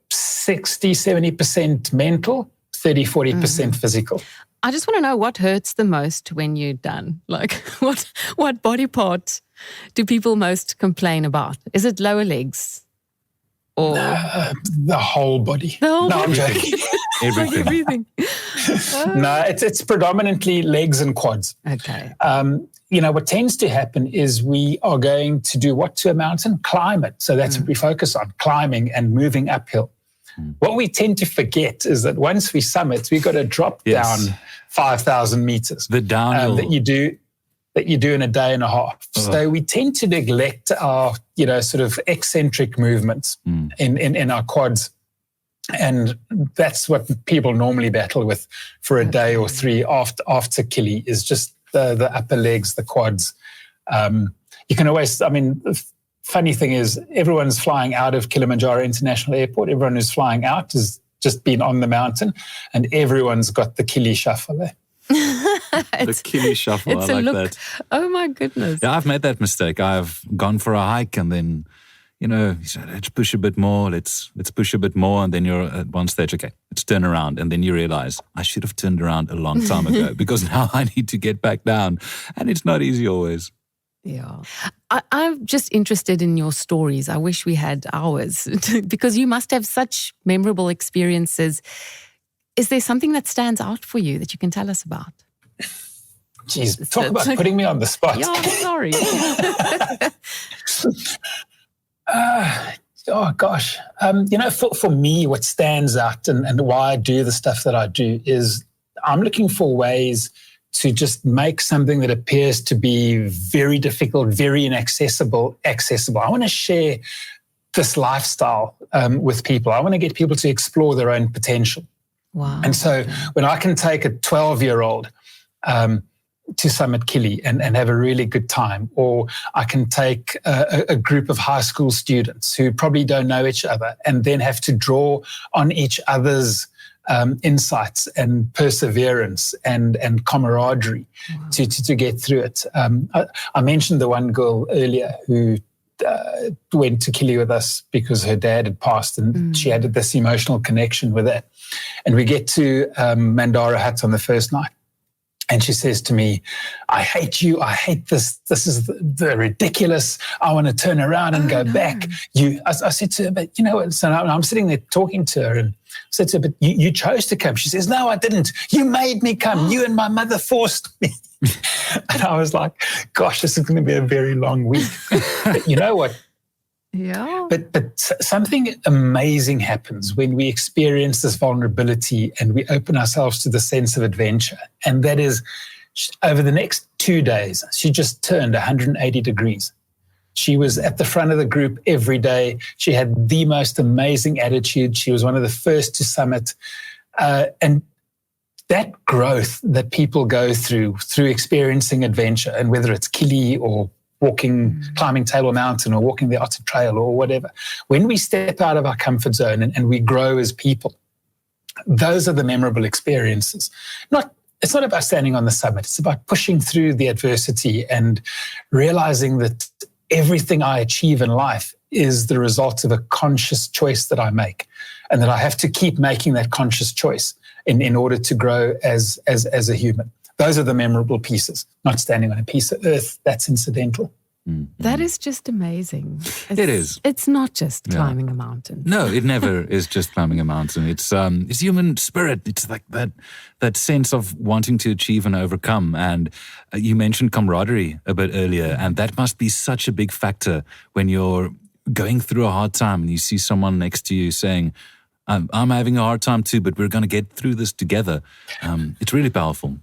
60, 70% mental, 30, 40% physical. I just want to know what hurts the most when you're done. Like, what body part do people most complain about? Is it lower legs? Or the whole body. No, I'm joking. Everything. No, it's predominantly legs and quads. Okay. What tends to happen is we are going to do what to a mountain? Climb it. So that's what we focus on, climbing and moving uphill. What we tend to forget is that once we summit, we've got to drop down 5,000 meters. The downhill. That you do in a day and a half. So we tend to neglect our, sort of eccentric movements in our quads. And that's what people normally battle with for a day or three after Kili, is just the upper legs, the quads. You can always, the funny thing is everyone's flying out of Kilimanjaro International Airport. Everyone who's flying out has just been on the mountain, and everyone's got the Kili shuffle there. The Kili shuffle, I like that. Oh my goodness. Yeah, I've made that mistake. I've gone for a hike and then, you say, let's push a bit more, let's push a bit more. And then you're at one stage, okay, let's turn around. And then you realize I should have turned around a long time ago because now I need to get back down. And it's not easy always. Yeah. I'm just interested in your stories. I wish we had hours because you must have such memorable experiences. Is there something that stands out for you that you can tell us about? Jeez, talk about putting me on the spot. Yeah, I'm sorry. Oh, gosh. For me, what stands out and why I do the stuff that I do is I'm looking for ways to just make something that appears to be very difficult, very inaccessible, accessible. I want to share this lifestyle with people. I want to get people to explore their own potential. Wow. And so when I can take a 12-year-old to summit Kili and have a really good time, or I can take a group of high school students who probably don't know each other and then have to draw on each other's insights and perseverance and camaraderie to get through it. I mentioned the one girl earlier who went to Kili with us because her dad had passed, and she had this emotional connection with it. And we get to Mandara Hut on the first night. And she says to me, I hate you. I hate this. This is the ridiculous. I want to turn around and go back. I said to her, but you know what? So I'm sitting there talking to her and I said to her, but you chose to come. She says, no, I didn't. You made me come. You and my mother forced me. And I was like, gosh, this is going to be a very long week. But you know what? Yeah. But something amazing happens when we experience this vulnerability and we open ourselves to the sense of adventure. And that is, over the next 2 days, she just turned 180 degrees. She was at the front of the group every day. She had the most amazing attitude. She was one of the first to summit. And that growth that people go through experiencing adventure, and whether it's Kili or climbing Table Mountain or walking the Otter Trail or whatever, when we step out of our comfort zone and we grow as people, those are the memorable experiences. It's not about standing on the summit. It's about pushing through the adversity and realizing that everything I achieve in life is the result of a conscious choice that I make, and that I have to keep making that conscious choice in order to grow as a human. Those are the memorable pieces, not standing on a piece of earth. That's incidental. That is just amazing. It is. It's not just climbing a mountain. No, it never is just climbing a mountain. It's human spirit. It's like that sense of wanting to achieve and overcome. And you mentioned camaraderie a bit earlier, and that must be such a big factor when you're going through a hard time and you see someone next to you saying, I'm having a hard time too, but we're going to get through this together. It's really powerful.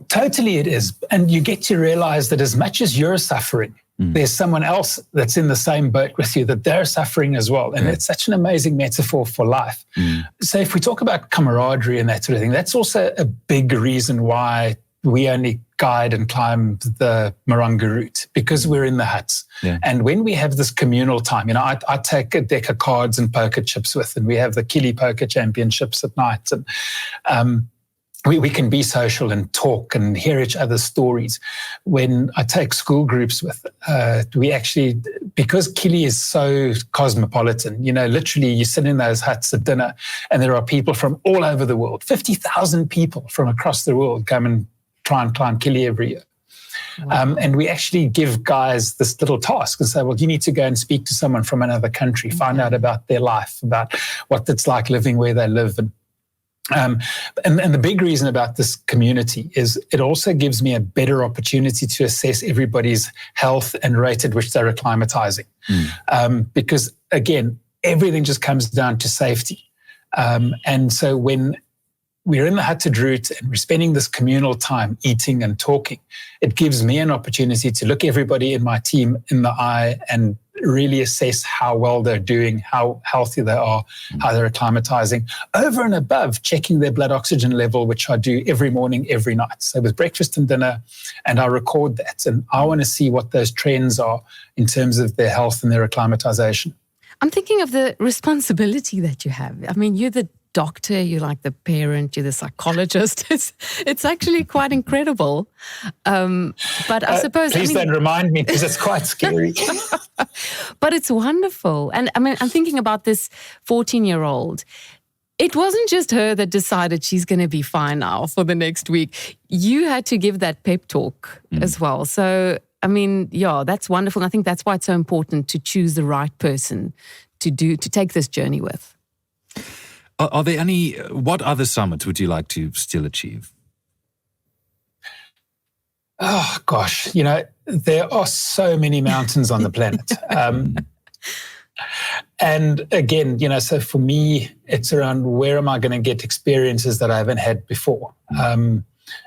Totally it is. And you get to realize that as much as you're suffering, there's someone else that's in the same boat with you, that they're suffering as well. And it's such an amazing metaphor for life. So if we talk about camaraderie and that sort of thing, that's also a big reason why we only guide and climb the Moronga route, because we're in the huts. And when we have this communal time, I take a deck of cards and poker chips with, and we have the Kili Poker Championships at night. And we can be social and talk and hear each other's stories. When I take school groups with, we actually, because Kili is so cosmopolitan, literally you sit in those huts at dinner and there are people from all over the world, 50,000 people from across the world come and try and climb Kili every year. Wow. And we actually give guys this little task and say, well, you need to go and speak to someone from another country, find out about their life, about what it's like living where they live. And the big reason about this community is it also gives me a better opportunity to assess everybody's health and rate at which they're acclimatizing. Because again, everything just comes down to safety. And so when we're in the hutted route and we're spending this communal time eating and talking, it gives me an opportunity to look everybody in my team in the eye and really assess how well they're doing, how healthy they are, how they're acclimatizing, over and above checking their blood oxygen level, which I do every morning, every night. So with breakfast and dinner, and I record that. And I want to see what those trends are in terms of their health and their acclimatization. I'm thinking of the responsibility that you have. I mean, you're the doctor, you're like the parent, you're the psychologist. It's actually quite incredible. But I suppose... Please don't remind me, because it's quite scary. But it's wonderful. And I mean, I'm thinking about this 14-year-old. It wasn't just her that decided she's going to be fine now for the next week. You had to give that pep talk as well. So, I mean, yeah, that's wonderful. And I think that's why it's so important to choose the right person to take this journey with. Are there what other summits would you like to still achieve? Oh, gosh, there are so many mountains on the planet. And again, so for me, it's around where am I going to get experiences that I haven't had before?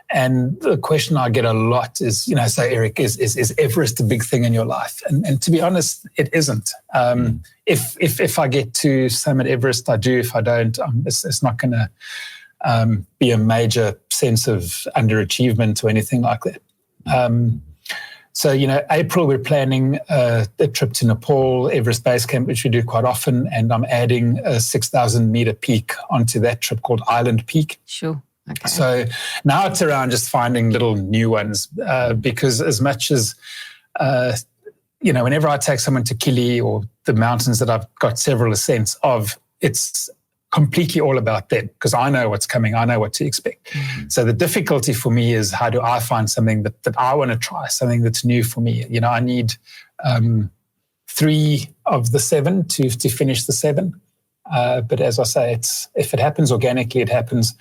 And the question I get a lot is, so Erik, is Everest a big thing in your life? And to be honest, it isn't. If I get to summit Everest, I do. If I don't, it's not going to be a major sense of underachievement or anything like that. So, April, we're planning a trip to Nepal, Everest Base Camp, which we do quite often. And I'm adding a 6,000 meter peak onto that trip called Island Peak. Sure. Okay. So now it's around just finding little new ones, because as much as, whenever I take someone to Kili or the mountains that I've got several ascents of, it's completely all about them, because I know what's coming, I know what to expect. So the difficulty for me is, how do I find something that I want to try, something that's new for me? I need 3 of the 7 to finish the 7. But as I say, if it happens organically, it happens.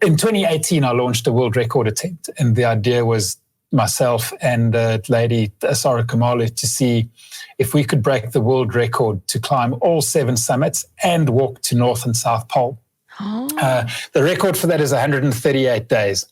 In 2018, I launched a world record attempt, and the idea was myself and a lady, Sarah Kamalu, to see if we could break the world record to climb all 7 summits and walk to North and South Pole. The record for that is 138 days.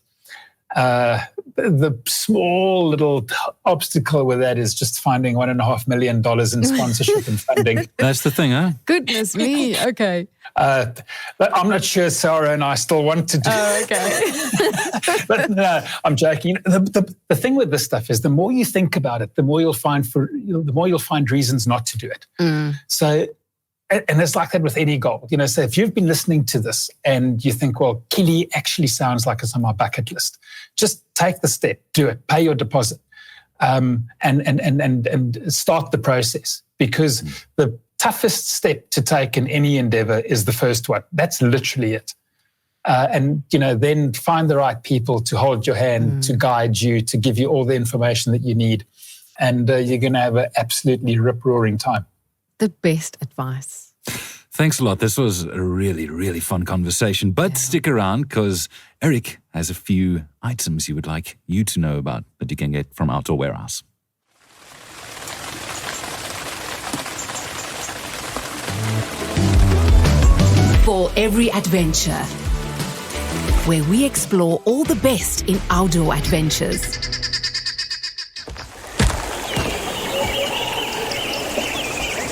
The small little obstacle with that is just finding $1.5 million in sponsorship and funding. That's the thing, huh? Goodness me. Okay. But I'm not sure Sarah and I still want to do it. Okay. But no, I'm joking. The thing with this stuff is, the more you think about it, the more you'll find reasons not to do it. So, and it's like that with any goal. So if you've been listening to this and you think, well, Kili actually sounds like it's on my bucket list, just take the step, do it, pay your deposit, and start the process. Because the toughest step to take in any endeavor is the first one. That's literally it. And then find the right people to hold your hand, to guide you, to give you all the information that you need. And you're going to have an absolutely rip-roaring time. The best advice. Thanks a lot. This was a really, really fun conversation. But stick around, because Erik has a few items he would like you to know about that you can get from Outdoor Warehouse. For every adventure, where we explore all the best in outdoor adventures.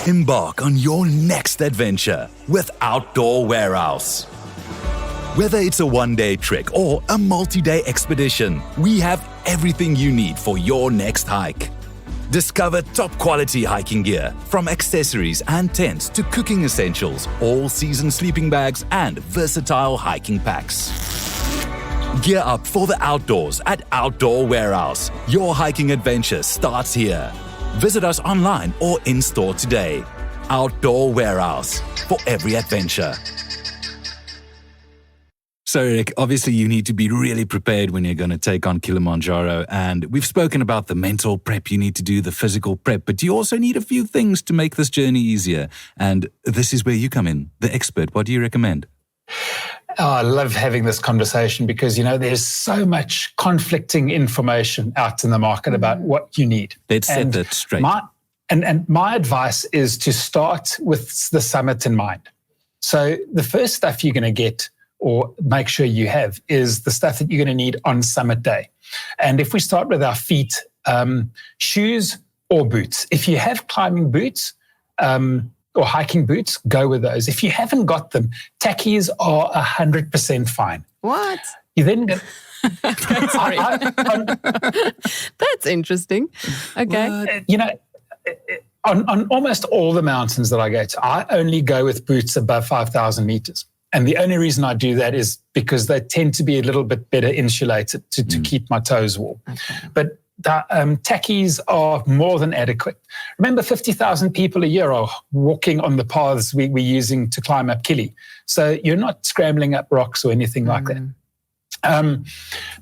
Embark on your next adventure with Outdoor Warehouse. Whether it's a one-day trek or a multi-day expedition, we have everything you need for your next hike. Discover top-quality hiking gear, from accessories and tents to cooking essentials, all-season sleeping bags and versatile hiking packs. Gear up for the outdoors at Outdoor Warehouse. Your hiking adventure starts here. Visit us online or in-store today. Outdoor Warehouse, for every adventure. So, Erik, obviously you need to be really prepared when you're going to take on Kilimanjaro. And we've spoken about the mental prep you need to do, the physical prep, but you also need a few things to make this journey easier. And this is where you come in, the expert. What do you recommend? Oh, I love having this conversation because, there's so much conflicting information out in the market about what you need. Let's set that straight. My advice is to start with the summit in mind. So the first stuff you're going to get or make sure you have is the stuff that you're going to need on summit day. And if we start with our feet, shoes or boots. If you have climbing boots, or hiking boots, go with those. If you haven't got them, tackies are 100% fine. What? You then go... Sorry. That's interesting. Okay. On almost all the mountains that I go to, I only go with boots above 5,000 meters. And the only reason I do that is because they tend to be a little bit better insulated to keep my toes warm. Okay. But tackies are more than adequate. Remember, 50,000 people a year are walking on the paths we're using to climb up Kili. So you're not scrambling up rocks or anything like that.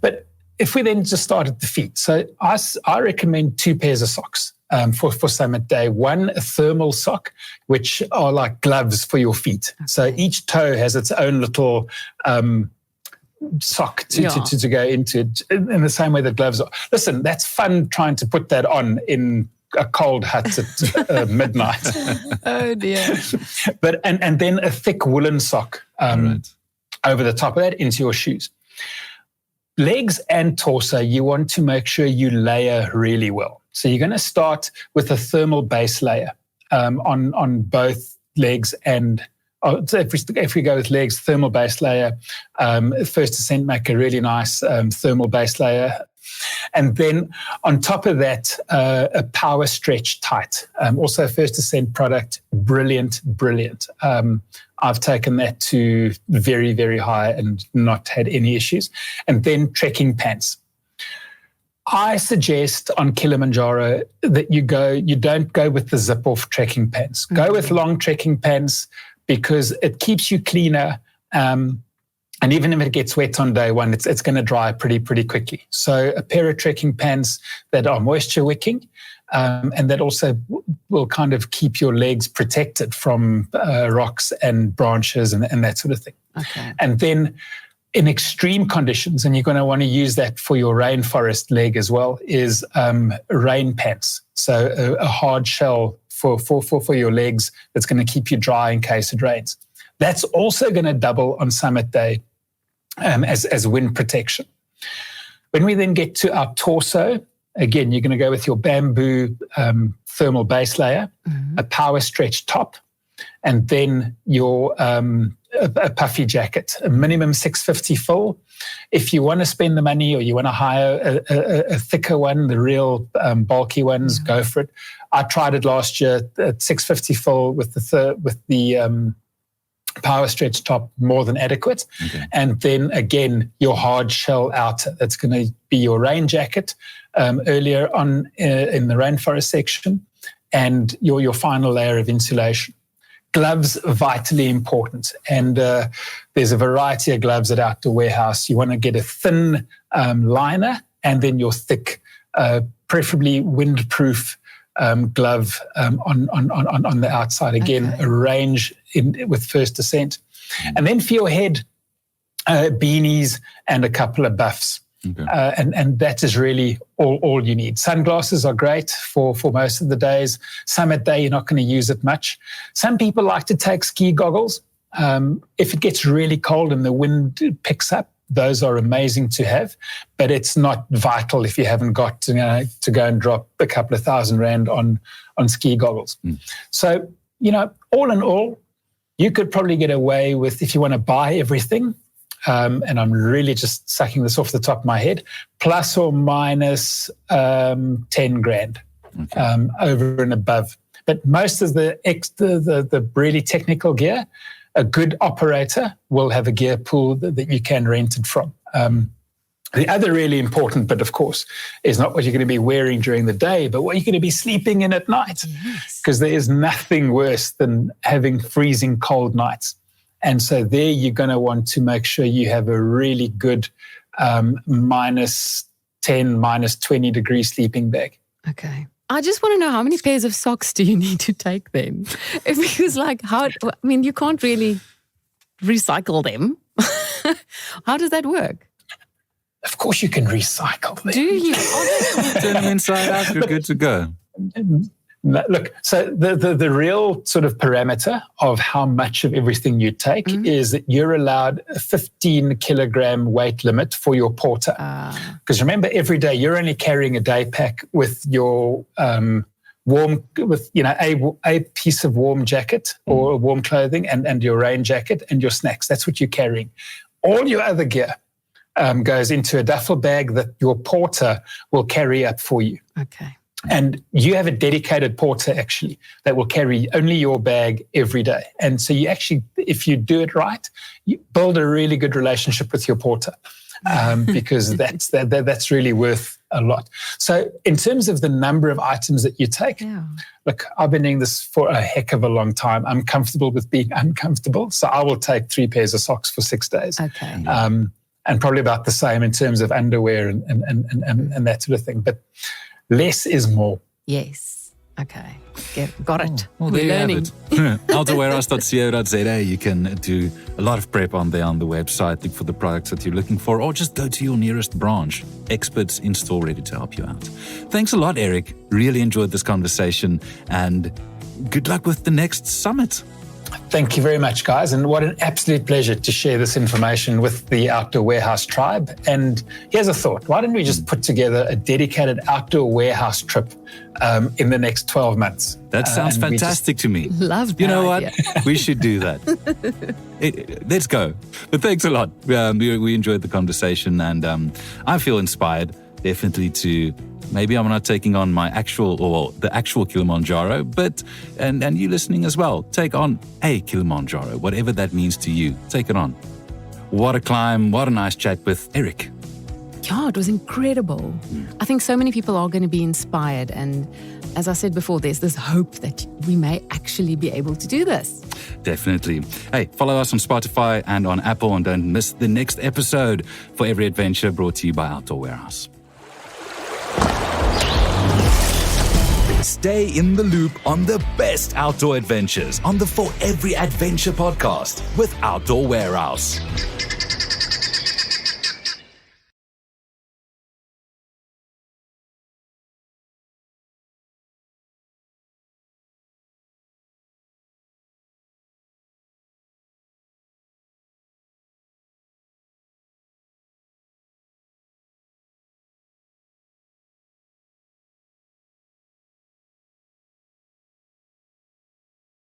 But if we then just start at the feet, so I recommend 2 pairs of socks for summit day. One, a thermal sock, which are like gloves for your feet. Okay. So each toe has its own little sock to go into it in the same way that gloves are. Listen, that's fun trying to put that on in a cold hut at midnight. Oh dear. But and then a thick woolen sock over the top of that into your shoes. Legs and torso, you want to make sure you layer really well. So you're going to start with a thermal base layer on both legs and so if we go with legs, thermal base layer, first ascent, make a really nice thermal base layer. And then on top of that, a power stretch tight. Also first ascent product, brilliant. I've taken that to very, very high and not had any issues. And then trekking pants. I suggest on Kilimanjaro that you don't go with the zip-off trekking pants. Go with long trekking pants, because it keeps you cleaner, and even if it gets wet on day one, it's going to dry pretty quickly. So a pair of trekking pants that are moisture wicking, and that also will kind of keep your legs protected from rocks and branches and that sort of thing. Okay. And then in extreme conditions, and you're going to want to use that for your rainforest leg as well, is rain pants. So a hard shell for your legs that's going to keep you dry in case it rains. That's also going to double on summit day as wind protection. When we then get to our torso, again, you're going to go with your bamboo thermal base layer, a power stretch top, and then your a puffy jacket, a minimum 650 fill. If you want to spend the money or you want to hire a thicker one, the real bulky ones, go for it. I tried it last year at 650 fill with the power stretch top, more than adequate. Okay. And then again, your hard shell outer, that's going to be your rain jacket earlier on in the rainforest section, and your final layer of insulation. Gloves, vitally important. And there's a variety of gloves at Outdoor Warehouse. You want to get a thin liner and then your thick, preferably windproof glove on the outside. Again, a range with first ascent. And then for your head, beanies and a couple of buffs. Okay. And that is really all you need. Sunglasses are great for most of the days. Summit day, you're not going to use it much. Some people like to take ski goggles. If it gets really cold and the wind picks up, those are amazing to have, but it's not vital if you haven't got to go and drop a couple of $1,000 on ski goggles. So, all in all, you could probably get away with, if you want to buy everything, and I'm really just sucking this off the top of my head, plus or minus $10,000 over and above. But most of the really technical gear, a good operator will have a gear pool that you can rent it from. The other really important bit, of course, is not what you're going to be wearing during the day, but what you're going to be sleeping in at night. Because there is nothing worse than having freezing cold nights. And so there you're going to want to make sure you have a really good minus 10, minus 20 degree sleeping bag. Okay. I just want to know, how many pairs of socks do you need to take then? Because you can't really recycle them. How does that work? Of course you can recycle them. Do you? Turn them inside out, you're good to go. Look, so the real sort of parameter of how much of everything you take is that you're allowed a 15 kilogram weight limit for your porter. Because remember, every day you're only carrying a day pack with your a piece of warm jacket or warm clothing and your rain jacket and your snacks. That's what you're carrying. All your other gear goes into a duffel bag that your porter will carry up for you. Okay. And you have a dedicated porter, actually, that will carry only your bag every day. And so you actually, if you do it right, you build a really good relationship with your porter, because that's really worth a lot. So in terms of the number of items that you take, look, I've been doing this for a heck of a long time. I'm comfortable with being uncomfortable. So I will take 3 pairs of socks for 6 days. Okay. And probably about the same in terms of underwear and that sort of thing. But less is more. Yes. Okay. Got it. Well, We're learning. Outdoorwarehouse.co.za. You can do a lot of prep on there on the website. Look for the products that you're looking for, or just go to your nearest branch. Experts in store ready to help you out. Thanks a lot, Erik. Really enjoyed this conversation, and good luck with the next summit. Thank you very much, guys. And what an absolute pleasure to share this information with the Outdoor Warehouse tribe. And here's a thought. Why don't we just put together a dedicated outdoor warehouse trip in the next 12 months? That sounds fantastic to me. Love that. You know idea. what? We should do that. Let's go. But thanks a lot. We enjoyed the conversation, and I feel inspired, definitely, to... Maybe I'm not taking on the actual Kilimanjaro, but, and you listening as well, take on a Kilimanjaro, whatever that means to you. Take it on. What a climb. What a nice chat with Erik. Yeah, it was incredible. I think so many people are going to be inspired. And as I said before, there's this hope that we may actually be able to do this. Definitely. Hey, follow us on Spotify and on Apple, and don't miss the next episode for every adventure, brought to you by Outdoor Warehouse. Stay in the loop on the best outdoor adventures on the For Every Adventure podcast with Outdoor Warehouse.